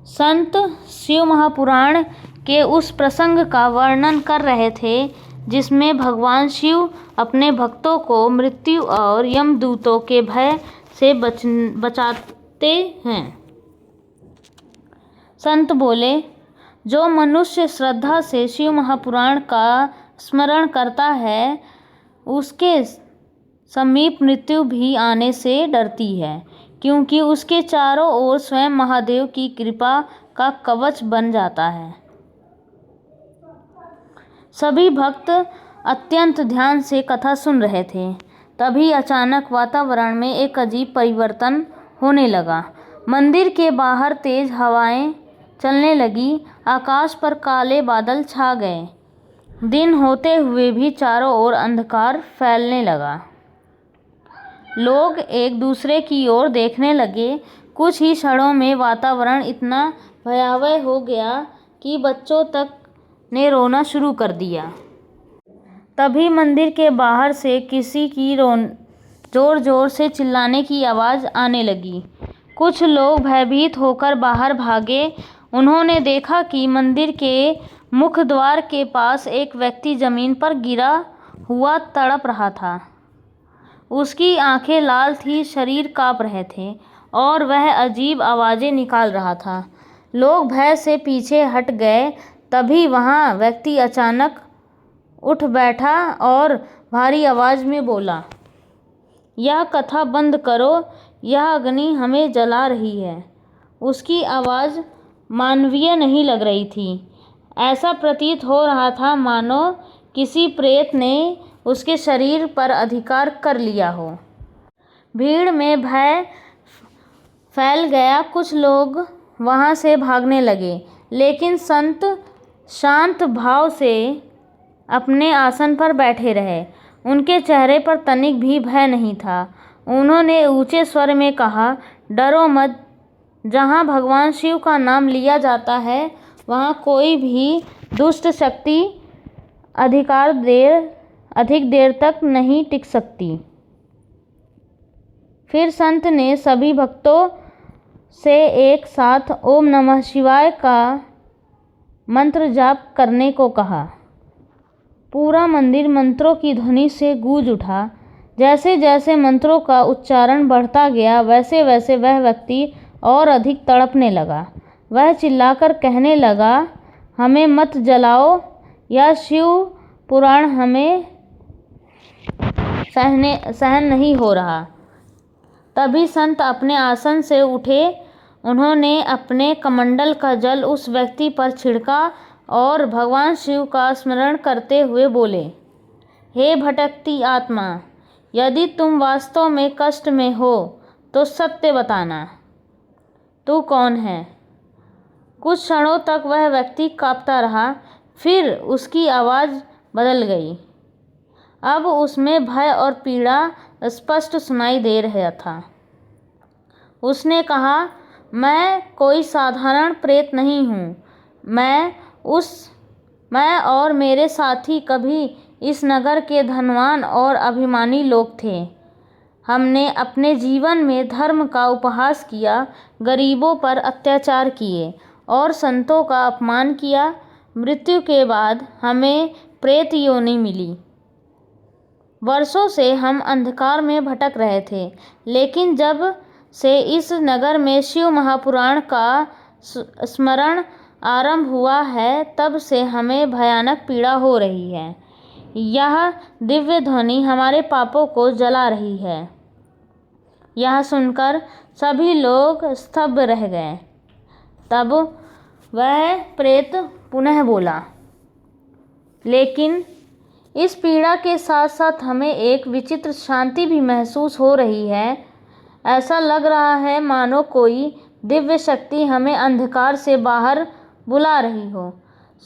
संत शिव महापुराण के उस प्रसंग का वर्णन कर रहे थे जिसमें भगवान शिव अपने भक्तों को मृत्यु और यमदूतों के भय से बचाते हैं। संत बोले, जो मनुष्य श्रद्धा से शिव महापुराण का स्मरण करता है उसके समीप मृत्यु भी आने से डरती है, क्योंकि उसके चारों ओर स्वयं महादेव की कृपा का कवच बन जाता है। सभी भक्त अत्यंत ध्यान से कथा सुन रहे थे। तभी अचानक वातावरण में एक अजीब परिवर्तन होने लगा। मंदिर के बाहर तेज हवाएं चलने लगी, आकाश पर काले बादल छा गए। दिन होते हुए भी चारों ओर अंधकार फैलने लगा। लोग एक दूसरे की ओर देखने लगे। कुछ ही क्षणों में वातावरण इतना भयावह हो गया कि बच्चों तक ने रोना शुरू कर दिया। तभी मंदिर के बाहर से किसी की जोर जोर से चिल्लाने की आवाज़ आने लगी। कुछ लोग भयभीत होकर बाहर भागे। उन्होंने देखा कि मंदिर के मुख्य द्वार के पास एक व्यक्ति जमीन पर गिरा हुआ तड़प रहा था। उसकी आंखें लाल थी, शरीर कांप रहे थे और वह अजीब आवाज़ें निकाल रहा था। लोग भय से पीछे हट गए। तभी वहाँ व्यक्ति अचानक उठ बैठा और भारी आवाज़ में बोला, यह कथा बंद करो, यह अग्नि हमें जला रही है। उसकी आवाज़ मानवीय नहीं लग रही थी। ऐसा प्रतीत हो रहा था मानो किसी प्रेत ने उसके शरीर पर अधिकार कर लिया हो। भीड़ में भय फैल गया। कुछ लोग वहाँ से भागने लगे, लेकिन संत शांत भाव से अपने आसन पर बैठे रहे। उनके चेहरे पर तनिक भी भय नहीं था। उन्होंने ऊंचे स्वर में कहा, डरो मत। जहाँ भगवान शिव का नाम लिया जाता है वहाँ कोई भी दुष्ट शक्ति अधिक देर तक नहीं टिक सकती। फिर संत ने सभी भक्तों से एक साथ ओम नमः शिवाय का मंत्र जाप करने को कहा। पूरा मंदिर मंत्रों की ध्वनि से गूंज उठा। जैसे जैसे मंत्रों का उच्चारण बढ़ता गया वैसे वैसे वह व्यक्ति और अधिक तड़पने लगा। वह चिल्लाकर कहने लगा, हमें मत जलाओ, यह शिव पुराण हमें सहन नहीं हो रहा। तभी संत अपने आसन से उठे। उन्होंने अपने कमंडल का जल उस व्यक्ति पर छिड़का और भगवान शिव का स्मरण करते हुए बोले, हे भटकती आत्मा, यदि तुम वास्तव में कष्ट में हो तो सत्य बताना, तू कौन है। कुछ क्षणों तक वह व्यक्ति कांपता रहा, फिर उसकी आवाज़ बदल गई। अब उसमें भय और पीड़ा स्पष्ट सुनाई दे रहा था। उसने कहा, मैं कोई साधारण प्रेत नहीं हूँ। मैं और मेरे साथी कभी इस नगर के धनवान और अभिमानी लोग थे। हमने अपने जीवन में धर्म का उपहास किया, गरीबों पर अत्याचार किए और संतों का अपमान किया। मृत्यु के बाद हमें प्रेत योनि मिली। वर्षों से हम अंधकार में भटक रहे थे, लेकिन जब से इस नगर में शिव महापुराण का स्मरण आरंभ हुआ है, तब से हमें भयानक पीड़ा हो रही है। यह दिव्य ध्वनि हमारे पापों को जला रही है। यह सुनकर सभी लोग स्तब्ध रह गए। तब वह प्रेत पुनः बोला, लेकिन इस पीड़ा के साथ साथ हमें एक विचित्र शांति भी महसूस हो रही है। ऐसा लग रहा है मानो कोई दिव्य शक्ति हमें अंधकार से बाहर बुला रही हो।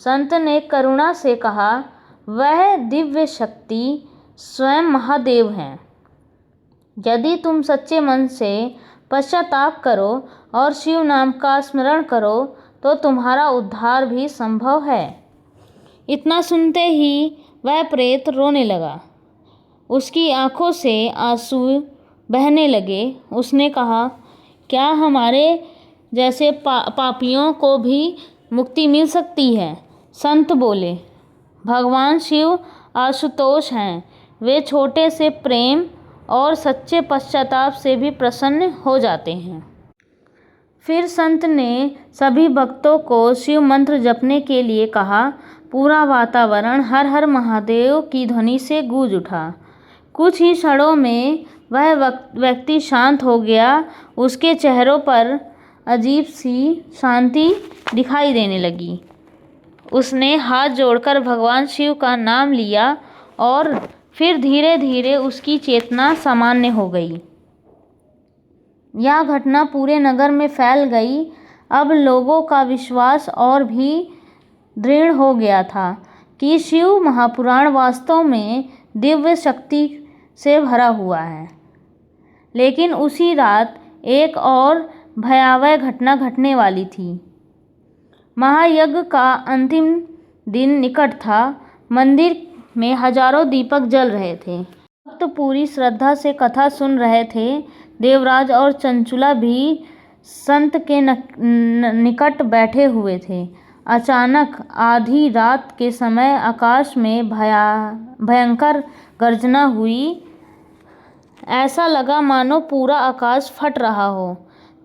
संत ने करुणा से कहा, वह दिव्य शक्ति स्वयं महादेव हैं। यदि तुम सच्चे मन से पश्चाताप करो और शिव नाम का स्मरण करो तो तुम्हारा उद्धार भी संभव है। इतना सुनते ही वह प्रेत रोने लगा। उसकी आंखों से आंसू बहने लगे। उसने कहा, क्या हमारे जैसे पापियों को भी मुक्ति मिल सकती है? संत बोले, भगवान शिव आशुतोष हैं। वे छोटे से प्रेम और सच्चे पश्चाताप से भी प्रसन्न हो जाते हैं। फिर संत ने सभी भक्तों को शिव मंत्र जपने के लिए कहा। पूरा वातावरण हर हर महादेव की ध्वनि से गूंज उठा। कुछ ही क्षणों में वह व्यक्ति शांत हो गया। उसके चेहरों पर अजीब सी शांति दिखाई देने लगी। उसने हाथ जोड़कर भगवान शिव का नाम लिया और फिर धीरे धीरे उसकी चेतना सामान्य हो गई। यह घटना पूरे नगर में फैल गई। अब लोगों का विश्वास और भी दृढ़ हो गया था कि शिव महापुराण वास्तव में दिव्य शक्ति से भरा हुआ है। लेकिन उसी रात एक और भयावह घटना घटने वाली थी। महायज्ञ का अंतिम दिन निकट था। मंदिर में हजारों दीपक जल रहे थे। भक्त पूरी श्रद्धा से कथा सुन रहे थे। देवराज और चंचुला भी संत के निकट बैठे हुए थे। अचानक आधी रात के समय आकाश में भयंकर गर्जना हुई। ऐसा लगा मानो पूरा आकाश फट रहा हो।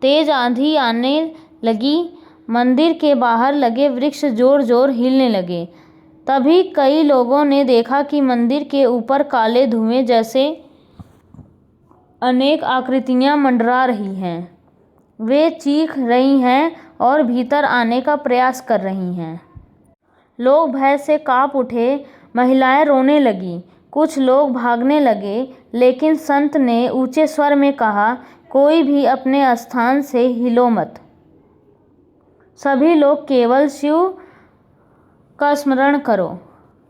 तेज आंधी आने लगी। मंदिर के बाहर लगे वृक्ष जोर जोर हिलने लगे। तभी कई लोगों ने देखा कि मंदिर के ऊपर काले धुएं जैसे अनेक आकृतियां मंडरा रही हैं। वे चीख रही हैं और भीतर आने का प्रयास कर रही हैं। लोग भय से कांप उठे। महिलाएं रोने लगीं। कुछ लोग भागने लगे। लेकिन संत ने ऊंचे स्वर में कहा, कोई भी अपने स्थान से हिलो मत। सभी लोग केवल शिव का स्मरण करो।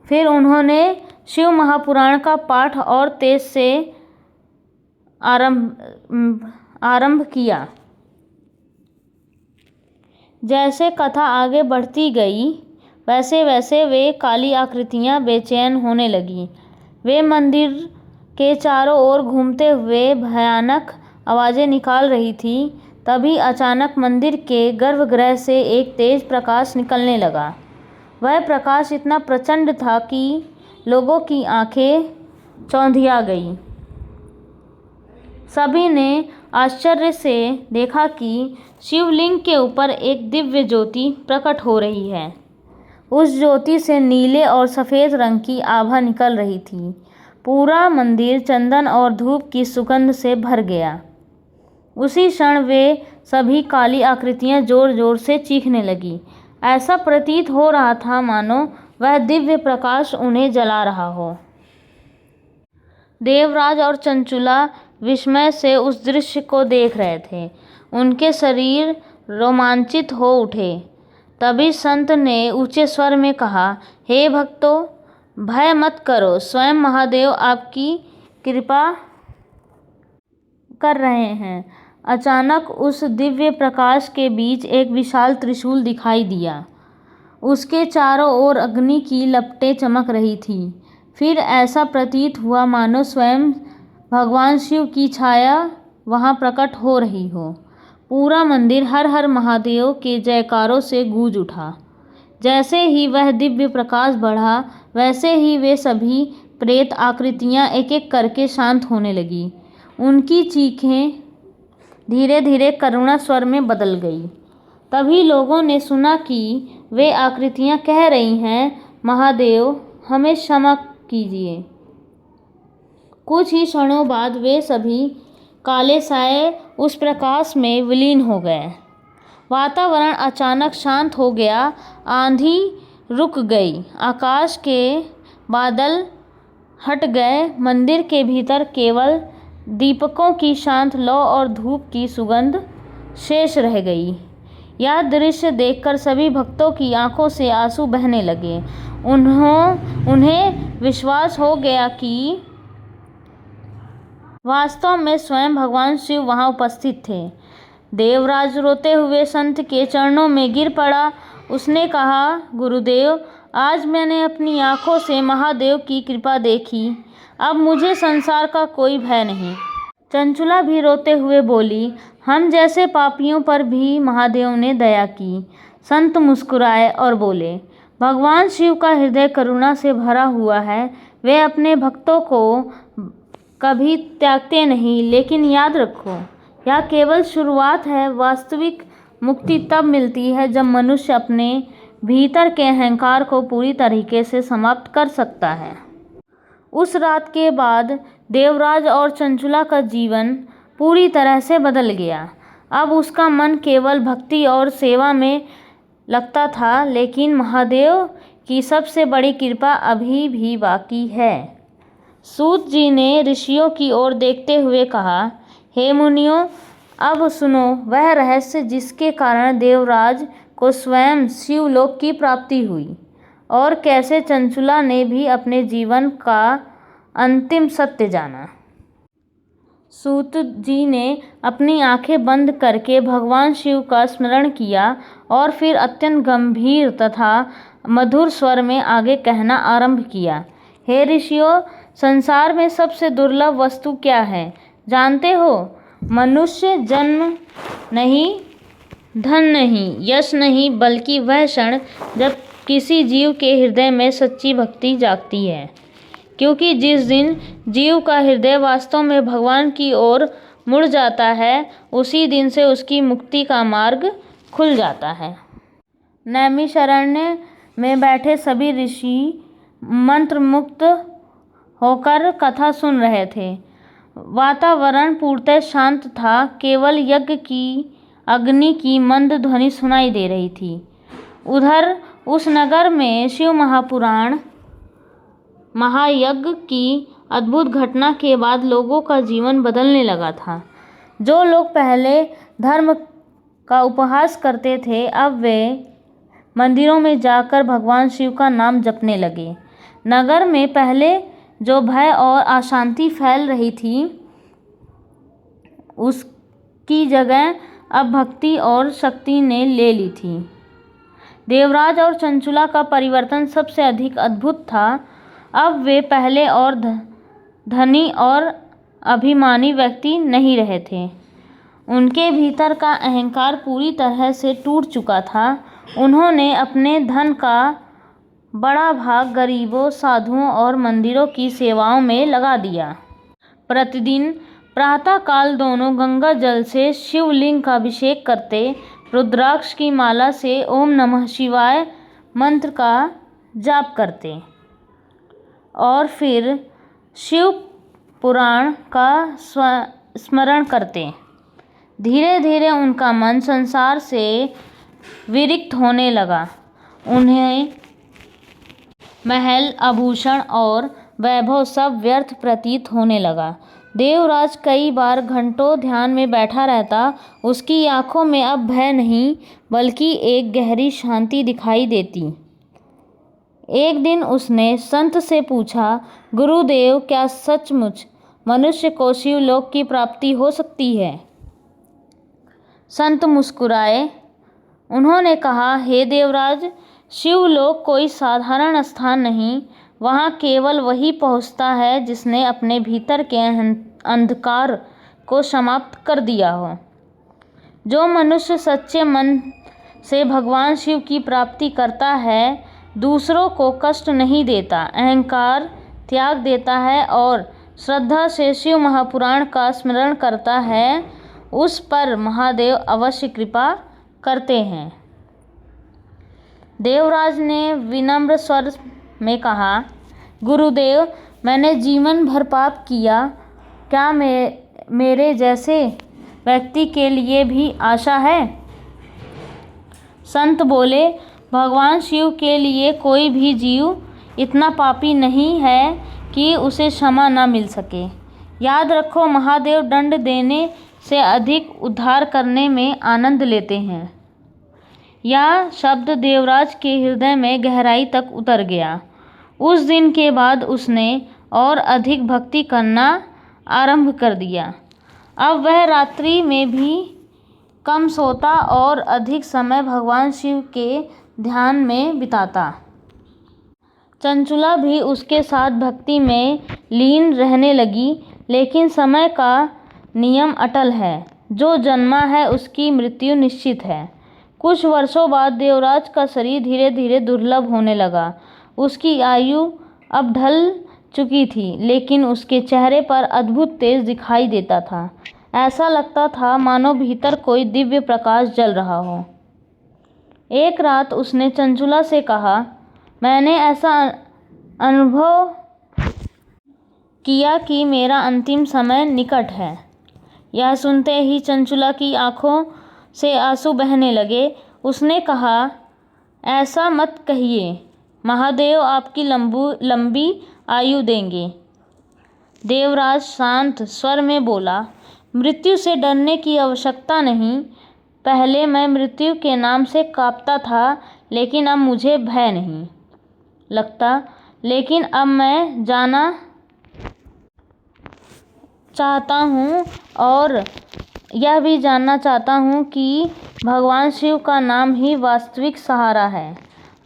फिर उन्होंने शिव महापुराण का पाठ और तेज से आरंभ किया। जैसे कथा आगे बढ़ती गई, वैसे वैसे वे काली आकृतियां बेचैन होने लगीं। वे मंदिर के चारों ओर घूमते हुए भयानक आवाज़ें निकाल रही थीं। तभी अचानक मंदिर के गर्भगृह से एक तेज प्रकाश निकलने लगा। वह प्रकाश इतना प्रचंड था कि लोगों की आंखें चौंधिया गईं। सभी ने आश्चर्य से देखा कि शिवलिंग के ऊपर एक दिव्य ज्योति प्रकट हो रही है। उस ज्योति से नीले और सफ़ेद रंग की आभा निकल रही थी। पूरा मंदिर चंदन और धूप की सुगंध से भर गया। उसी क्षण वे सभी काली आकृतियां जोर जोर से चीखने लगीं। ऐसा प्रतीत हो रहा था मानो वह दिव्य प्रकाश उन्हें जला रहा हो। देवराज और चंचुला विस्मय से उस दृश्य को देख रहे थे। उनके शरीर रोमांचित हो उठे। तभी संत ने ऊंचे स्वर में कहा, हे भक्तों, भय मत करो, स्वयं महादेव आपकी कृपा कर रहे हैं। अचानक उस दिव्य प्रकाश के बीच एक विशाल त्रिशूल दिखाई दिया। उसके चारों ओर अग्नि की लपटें चमक रही थीं। फिर ऐसा प्रतीत हुआ मानो स्वयं भगवान शिव की छाया वहां प्रकट हो रही हो। पूरा मंदिर हर हर महादेव के जयकारों से गूंज उठा। जैसे ही वह दिव्य प्रकाश बढ़ा, वैसे ही वे सभी प्रेत आकृतियां एक एक करके शांत होने लगीं। उनकी चीखें धीरे धीरे करुणा स्वर में बदल गई। तभी लोगों ने सुना कि वे आकृतियां कह रही हैं, महादेव हमें क्षमा कीजिए। कुछ ही क्षणों बाद वे सभी काले साए उस प्रकाश में विलीन हो गए। वातावरण अचानक शांत हो गया। आंधी रुक गई, आकाश के बादल हट गए। मंदिर के भीतर केवल दीपकों की शांत लौ और धूप की सुगंध शेष रह गई। यह दृश्य देखकर सभी भक्तों की आंखों से आंसू बहने लगे। उन्हें विश्वास हो गया कि वास्तव में स्वयं भगवान शिव वहां उपस्थित थे। देवराज रोते हुए संत के चरणों में गिर पड़ा। उसने कहा, गुरुदेव, आज मैंने अपनी आंखों से महादेव की कृपा देखी। अब मुझे संसार का कोई भय नहीं। चंचुला भी रोते हुए बोली, हम जैसे पापियों पर भी महादेव ने दया की। संत मुस्कुराए और बोले, भगवान शिव का हृदय करुणा से भरा हुआ है। वे अपने भक्तों को कभी त्यागते नहीं। लेकिन याद रखो, यह केवल शुरुआत है। वास्तविक मुक्ति तब मिलती है जब मनुष्य अपने भीतर के अहंकार को पूरी तरीके से समाप्त कर सकता है। उस रात के बाद देवराज और चंचुला का जीवन पूरी तरह से बदल गया। अब उसका मन केवल भक्ति और सेवा में लगता था। लेकिन महादेव की सबसे बड़ी कृपा अभी भी बाकी है। सूत जी ने ऋषियों की ओर देखते हुए कहा, हे मुनियों, अब सुनो वह रहस्य जिसके कारण देवराज को स्वयं शिवलोक की प्राप्ति हुई और कैसे चंचुला ने भी अपने जीवन का अंतिम सत्य जाना। सूत जी ने अपनी आंखें बंद करके भगवान शिव का स्मरण किया और फिर अत्यंत गंभीर तथा मधुर स्वर में आगे कहना आरंभ किया। हे ऋषियों, संसार में सबसे दुर्लभ वस्तु क्या है जानते हो? मनुष्य जन्म नहीं, धन नहीं, यश नहीं, बल्कि वह क्षण जब किसी जीव के हृदय में सच्ची भक्ति जागती है। क्योंकि जिस दिन जीव का हृदय वास्तव में भगवान की ओर मुड़ जाता है, उसी दिन से उसकी मुक्ति का मार्ग खुल जाता है। नैमिषारण्य में बैठे सभी ऋषि मंत्रमुग्ध होकर कथा सुन रहे थे। वातावरण पूर्णतः शांत था। केवल यज्ञ की अग्नि की मंद ध्वनि सुनाई दे रही थी। उधर उस नगर में शिव महापुराण महायज्ञ की अद्भुत घटना के बाद लोगों का जीवन बदलने लगा था। जो लोग पहले धर्म का उपहास करते थे, अब वे मंदिरों में जाकर भगवान शिव का नाम जपने लगे। नगर में पहले जो भय और अशांति फैल रही थी, उसकी जगह अब भक्ति और शक्ति ने ले ली थी। देवराज और चंचुला का परिवर्तन सबसे अधिक अद्भुत था। अब वे पहले और धनी और अभिमानी व्यक्ति नहीं रहे थे। उनके भीतर का अहंकार पूरी तरह से टूट चुका था। उन्होंने अपने धन का बड़ा भाग गरीबों, साधुओं और मंदिरों की सेवाओं में लगा दिया। प्रतिदिन प्रातःकाल दोनों गंगा जल से शिवलिंग का अभिषेक करते, रुद्राक्ष की माला से ओम नमः शिवाय मंत्र का जाप करते और फिर शिव पुराण का स्मरण करते। धीरे धीरे उनका मन संसार से विरक्त होने लगा। उन्हें महल, आभूषण और वैभव सब व्यर्थ प्रतीत होने लगा। देवराज कई बार घंटों ध्यान में बैठा रहता। उसकी आंखों में अब भय नहीं, बल्कि एक गहरी शांति दिखाई देती। एक दिन उसने संत से पूछा, गुरुदेव, क्या सचमुच मनुष्य को शिवलोक की प्राप्ति हो सकती है? संत मुस्कुराए। उन्होंने कहा, हे देवराज, शिवलोक कोई साधारण स्थान नहीं। वहाँ केवल वही पहुँचता है जिसने अपने भीतर के अंधकार को समाप्त कर दिया हो। जो मनुष्य सच्चे मन से भगवान शिव की प्राप्ति करता है, दूसरों को कष्ट नहीं देता, अहंकार त्याग देता है और श्रद्धा से शिव महापुराण का स्मरण करता है, उस पर महादेव अवश्य कृपा करते हैं। देवराज ने विनम्र स्वर में कहा, गुरुदेव, मैंने जीवन भर पाप किया, क्या मेरे जैसे व्यक्ति के लिए भी आशा है? संत बोले, भगवान शिव के लिए कोई भी जीव इतना पापी नहीं है कि उसे क्षमा न मिल सके। याद रखो, महादेव दंड देने से अधिक उद्धार करने में आनंद लेते हैं। यह शब्द देवराज के हृदय में गहराई तक उतर गया। उस दिन के बाद उसने और अधिक भक्ति करना आरंभ कर दिया। अब वह रात्रि में भी कम सोता और अधिक समय भगवान शिव के ध्यान में बिताता। चंचुला भी उसके साथ भक्ति में लीन रहने लगी, लेकिन समय का नियम अटल है। जो जन्मा है उसकी मृत्यु निश्चित है। कुछ वर्षों बाद देवराज का शरीर धीरे धीरे दुर्बल होने लगा। उसकी आयु अब ढल चुकी थी, लेकिन उसके चेहरे पर अद्भुत तेज दिखाई देता था। ऐसा लगता था मानो भीतर कोई दिव्य प्रकाश जल रहा हो। एक रात उसने चंचुला से कहा, मैंने ऐसा अनुभव किया कि मेरा अंतिम समय निकट है। यह सुनते ही चंचुला की आंखों से आंसू बहने लगे। उसने कहा, ऐसा मत कहिए, महादेव आपकी लंबी आयु देंगे। देवराज शांत स्वर में बोला, मृत्यु से डरने की आवश्यकता नहीं। पहले मैं मृत्यु के नाम से कांपता था, लेकिन अब मुझे भय नहीं लगता। लेकिन अब मैं जाना चाहता हूँ और यह भी जानना चाहता हूँ कि भगवान शिव का नाम ही वास्तविक सहारा है।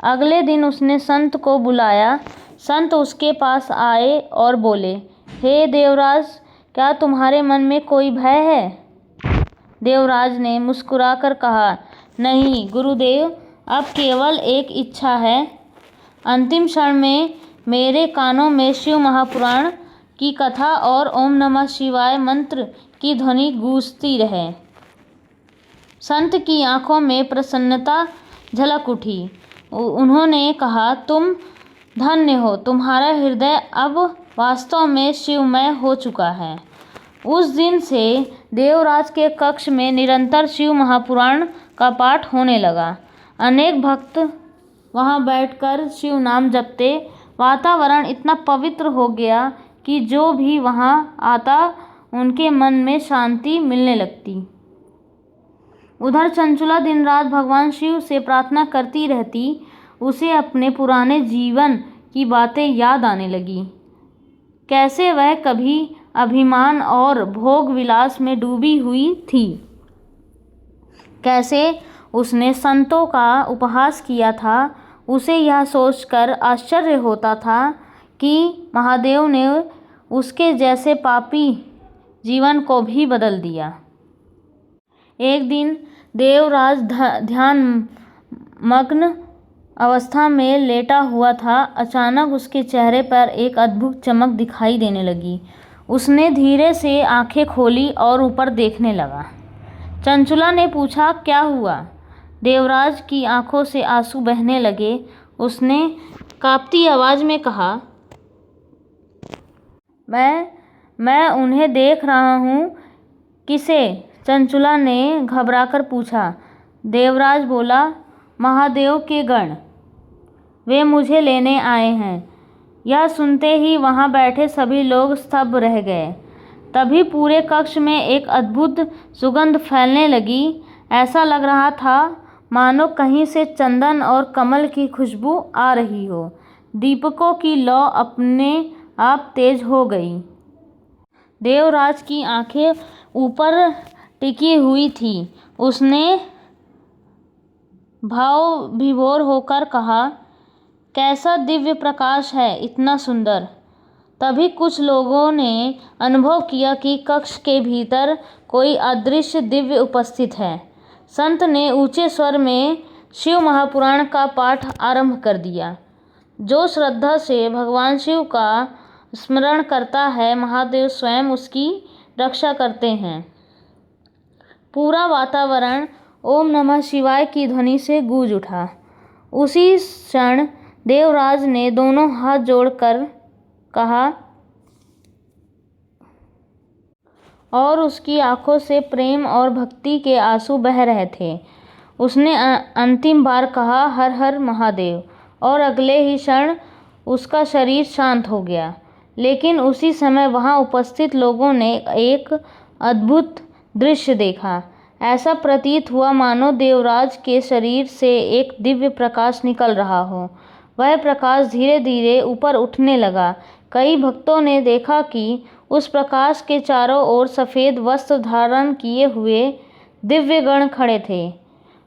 अगले दिन उसने संत को बुलाया। संत उसके पास आए और बोले, हे देवराज, क्या तुम्हारे मन में कोई भय है? देवराज ने मुस्कुराकर कहा, नहीं गुरुदेव, अब केवल एक इच्छा है। अंतिम क्षण में मेरे कानों में शिव महापुराण की कथा और ओम नमः शिवाय मंत्र की ध्वनि गूंजती रहे। संत की आंखों में प्रसन्नता झलक उठी। उन्होंने कहा, तुम धन्य हो, तुम्हारा हृदय अब वास्तव में शिवमय हो चुका है। उस दिन से देवराज के कक्ष में निरंतर शिव महापुराण का पाठ होने लगा। अनेक भक्त वहां बैठकर शिव नाम जपते। वातावरण इतना पवित्र हो गया कि जो भी वहां आता उनके मन में शांति मिलने लगती। उधर चंचुला दिन रात भगवान शिव से प्रार्थना करती रहती। उसे अपने पुराने जीवन की बातें याद आने लगी। कैसे वह कभी अभिमान और भोग विलास में डूबी हुई थी, कैसे उसने संतों का उपहास किया था। उसे यह सोचकर आश्चर्य होता था कि महादेव ने उसके जैसे पापी जीवन को भी बदल दिया। एक दिन देवराज ध्यान मग्न अवस्था में लेटा हुआ था। अचानक उसके चेहरे पर एक अद्भुत चमक दिखाई देने लगी। उसने धीरे से आंखें खोली और ऊपर देखने लगा। चंचुला ने पूछा, क्या हुआ? देवराज की आंखों से आंसू बहने लगे। उसने कांपती आवाज में कहा, मैं उन्हें देख रहा हूँ। किसे? चंचुला ने घबराकर पूछा। देवराज बोला, महादेव के गण, वे मुझे लेने आए हैं। यह सुनते ही वहां बैठे सभी लोग स्तब्ध रह गए। तभी पूरे कक्ष में एक अद्भुत सुगंध फैलने लगी। ऐसा लग रहा था मानो कहीं से चंदन और कमल की खुशबू आ रही हो। दीपकों की लौ अपने आप तेज हो गई। देवराज की आंखें ऊपर टिकी हुई थी। उसने भाव विभोर होकर कहा, कैसा दिव्य प्रकाश है, इतना सुंदर। तभी कुछ लोगों ने अनुभव किया कि कक्ष के भीतर कोई अदृश्य दिव्य उपस्थित है। संत ने ऊंचे स्वर में शिव महापुराण का पाठ आरंभ कर दिया। जो श्रद्धा से भगवान शिव का स्मरण करता है, महादेव स्वयं उसकी रक्षा करते हैं। पूरा वातावरण ओम नमः शिवाय की ध्वनि से गूंज उठा। उसी क्षण देवराज ने दोनों हाथ जोड़कर कहा और उसकी आंखों से प्रेम और भक्ति के आंसू बह रहे थे। उसने अंतिम बार कहा, हर हर महादेव, और अगले ही क्षण उसका शरीर शांत हो गया। लेकिन उसी समय वहां उपस्थित लोगों ने एक अद्भुत दृश्य देखा। ऐसा प्रतीत हुआ मानो देवराज के शरीर से एक दिव्य प्रकाश निकल रहा हो। वह प्रकाश धीरे धीरे ऊपर उठने लगा। कई भक्तों ने देखा कि उस प्रकाश के चारों ओर सफ़ेद वस्त्र धारण किए हुए दिव्य गण खड़े थे।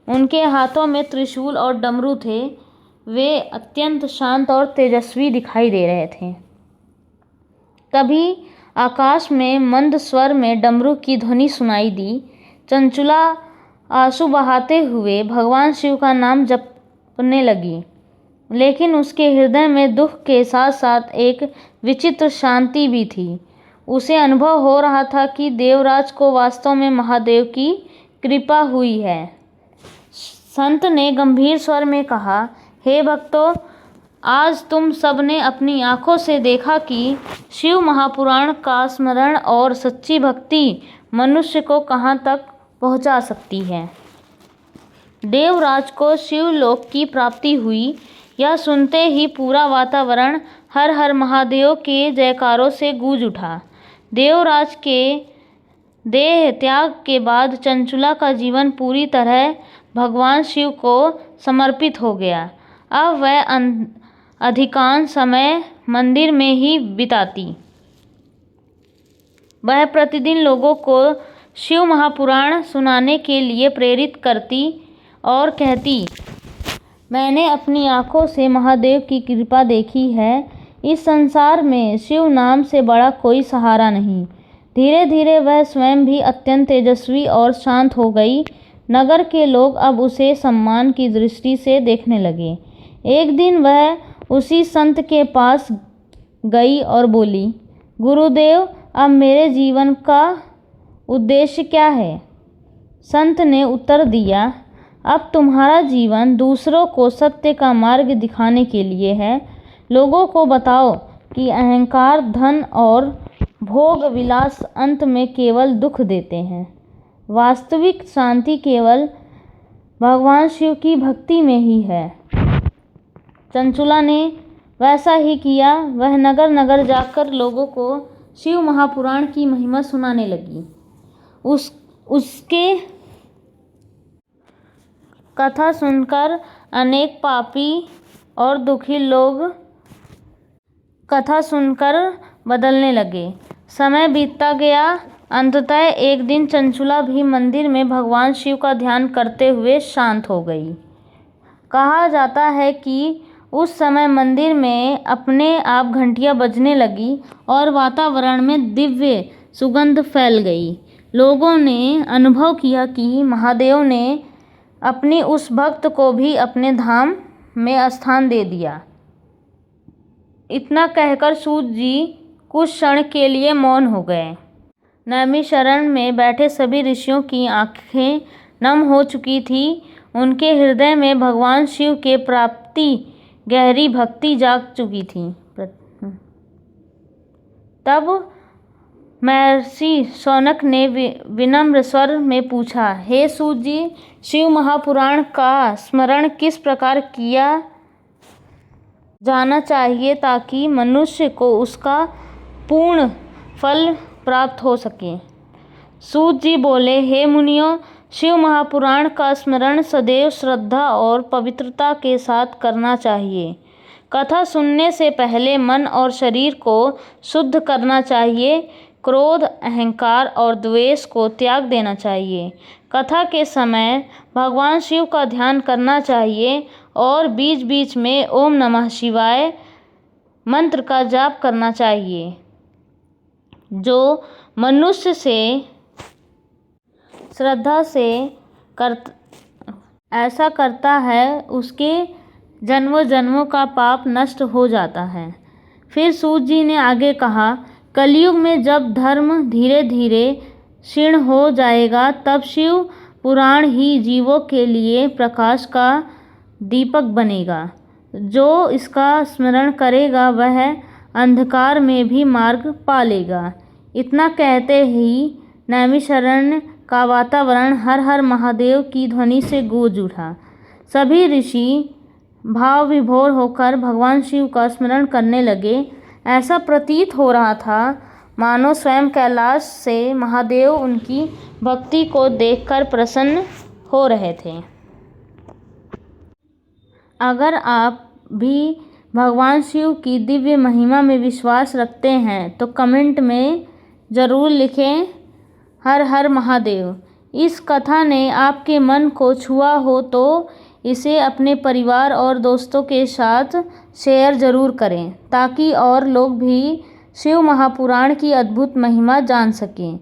उनके हाथों में त्रिशूल और डमरू थे। वे अत्यंत शांत और तेजस्वी दिखाई दे रहे थे। तभी आकाश में मंद स्वर में डमरू की ध्वनि सुनाई दी। चंचुला आंसू बहाते हुए भगवान शिव का नाम जपने लगी, लेकिन उसके हृदय में दुख के साथ साथ एक विचित्र शांति भी थी। उसे अनुभव हो रहा था कि देवराज को वास्तव में महादेव की कृपा हुई है। संत ने गंभीर स्वर में कहा, हे भक्तों, आज तुम सबने अपनी आंखों से देखा कि शिव महापुराण का स्मरण और सच्ची भक्ति मनुष्य को कहाँ तक पहुँचा सकती है। देवराज को शिवलोक की प्राप्ति हुई। यह सुनते ही पूरा वातावरण हर हर महादेव के जयकारों से गूंज उठा। देवराज के देह त्याग के बाद चंचुला का जीवन पूरी तरह भगवान शिव को समर्पित हो गया। अब वह अधिकांश समय मंदिर में ही बिताती। वह प्रतिदिन लोगों को शिव महापुराण सुनाने के लिए प्रेरित करती और कहती, मैंने अपनी आंखों से महादेव की कृपा देखी है। इस संसार में शिव नाम से बड़ा कोई सहारा नहीं। धीरे धीरे वह स्वयं भी अत्यंत तेजस्वी और शांत हो गई। नगर के लोग अब उसे सम्मान की दृष्टि से देखने लगे। एक दिन वह उसी संत के पास गई और बोली, गुरुदेव, अब मेरे जीवन का उद्देश्य क्या है? संत ने उत्तर दिया, अब तुम्हारा जीवन दूसरों को सत्य का मार्ग दिखाने के लिए है। लोगों को बताओ कि अहंकार, धन और भोग विलास अंत में केवल दुख देते हैं। वास्तविक शांति केवल भगवान शिव की भक्ति में ही है। चंचुला ने वैसा ही किया। वह नगर नगर जाकर लोगों को शिव महापुराण की महिमा सुनाने लगी। उसके कथा सुनकर अनेक पापी और दुखी लोग कथा सुनकर बदलने लगे। समय बीतता गया। अंततः एक दिन चंचुला भी मंदिर में भगवान शिव का ध्यान करते हुए शांत हो गई। कहा जाता है कि उस समय मंदिर में अपने आप घंटियां बजने लगी और वातावरण में दिव्य सुगंध फैल गई। लोगों ने अनुभव किया कि महादेव ने अपनी उस भक्त को भी अपने धाम में स्थान दे दिया। इतना कहकर सूत जी कुछ क्षण के लिए मौन हो गए। नैमिषारण्य में बैठे सभी ऋषियों की आंखें नम हो चुकी थी। उनके हृदय में भगवान शिव के प्रति गहरी भक्ति जाग चुकी थी। तब महर्षि शौनक ने विनम्र स्वर में पूछा, हे सूत जी, शिव महापुराण का स्मरण किस प्रकार किया जाना चाहिए ताकि मनुष्य को उसका पूर्ण फल प्राप्त हो सके? सूत जी बोले, हे मुनियों, शिव महापुराण का स्मरण सदैव श्रद्धा और पवित्रता के साथ करना चाहिए। कथा सुनने से पहले मन और शरीर को शुद्ध करना चाहिए। क्रोध, अहंकार और द्वेष को त्याग देना चाहिए। कथा के समय भगवान शिव का ध्यान करना चाहिए और बीच बीच में ओम नमः शिवाय मंत्र का जाप करना चाहिए। जो मनुष्य से श्रद्धा से ऐसा करता है उसके जन्मों जन्मों का पाप नष्ट हो जाता है। फिर सूत जी ने आगे कहा, कलयुग में जब धर्म धीरे धीरे क्षीण हो जाएगा तब शिव पुराण ही जीवों के लिए प्रकाश का दीपक बनेगा। जो इसका स्मरण करेगा वह अंधकार में भी मार्ग पा लेगा। इतना कहते ही नैमिषारण्य का वातावरण हर हर महादेव की ध्वनि से गूंज उठा। सभी ऋषि भाव विभोर होकर भगवान शिव का स्मरण करने लगे। ऐसा प्रतीत हो रहा था मानो स्वयं कैलाश से महादेव उनकी भक्ति को देखकर प्रसन्न हो रहे थे। अगर आप भी भगवान शिव की दिव्य महिमा में विश्वास रखते हैं तो कमेंट में ज़रूर लिखें हर हर महादेव। इस कथा ने आपके मन को छुआ हो तो इसे अपने परिवार और दोस्तों के साथ शेयर ज़रूर करें ताकि और लोग भी शिव महापुराण की अद्भुत महिमा जान सकें।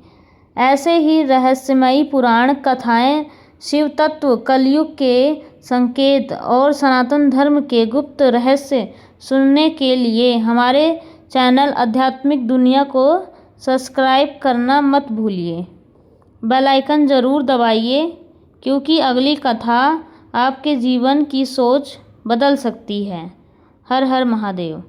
ऐसे ही रहस्यमयी पुराण कथाएं, शिव तत्व, कलयुग के संकेत और सनातन धर्म के गुप्त रहस्य सुनने के लिए हमारे चैनल आध्यात्मिक दुनिया को सब्सक्राइब करना मत भूलिए। बेल आइकन ज़रूर दबाइए क्योंकि अगली कथा आपके जीवन की सोच बदल सकती है। हर हर महादेव।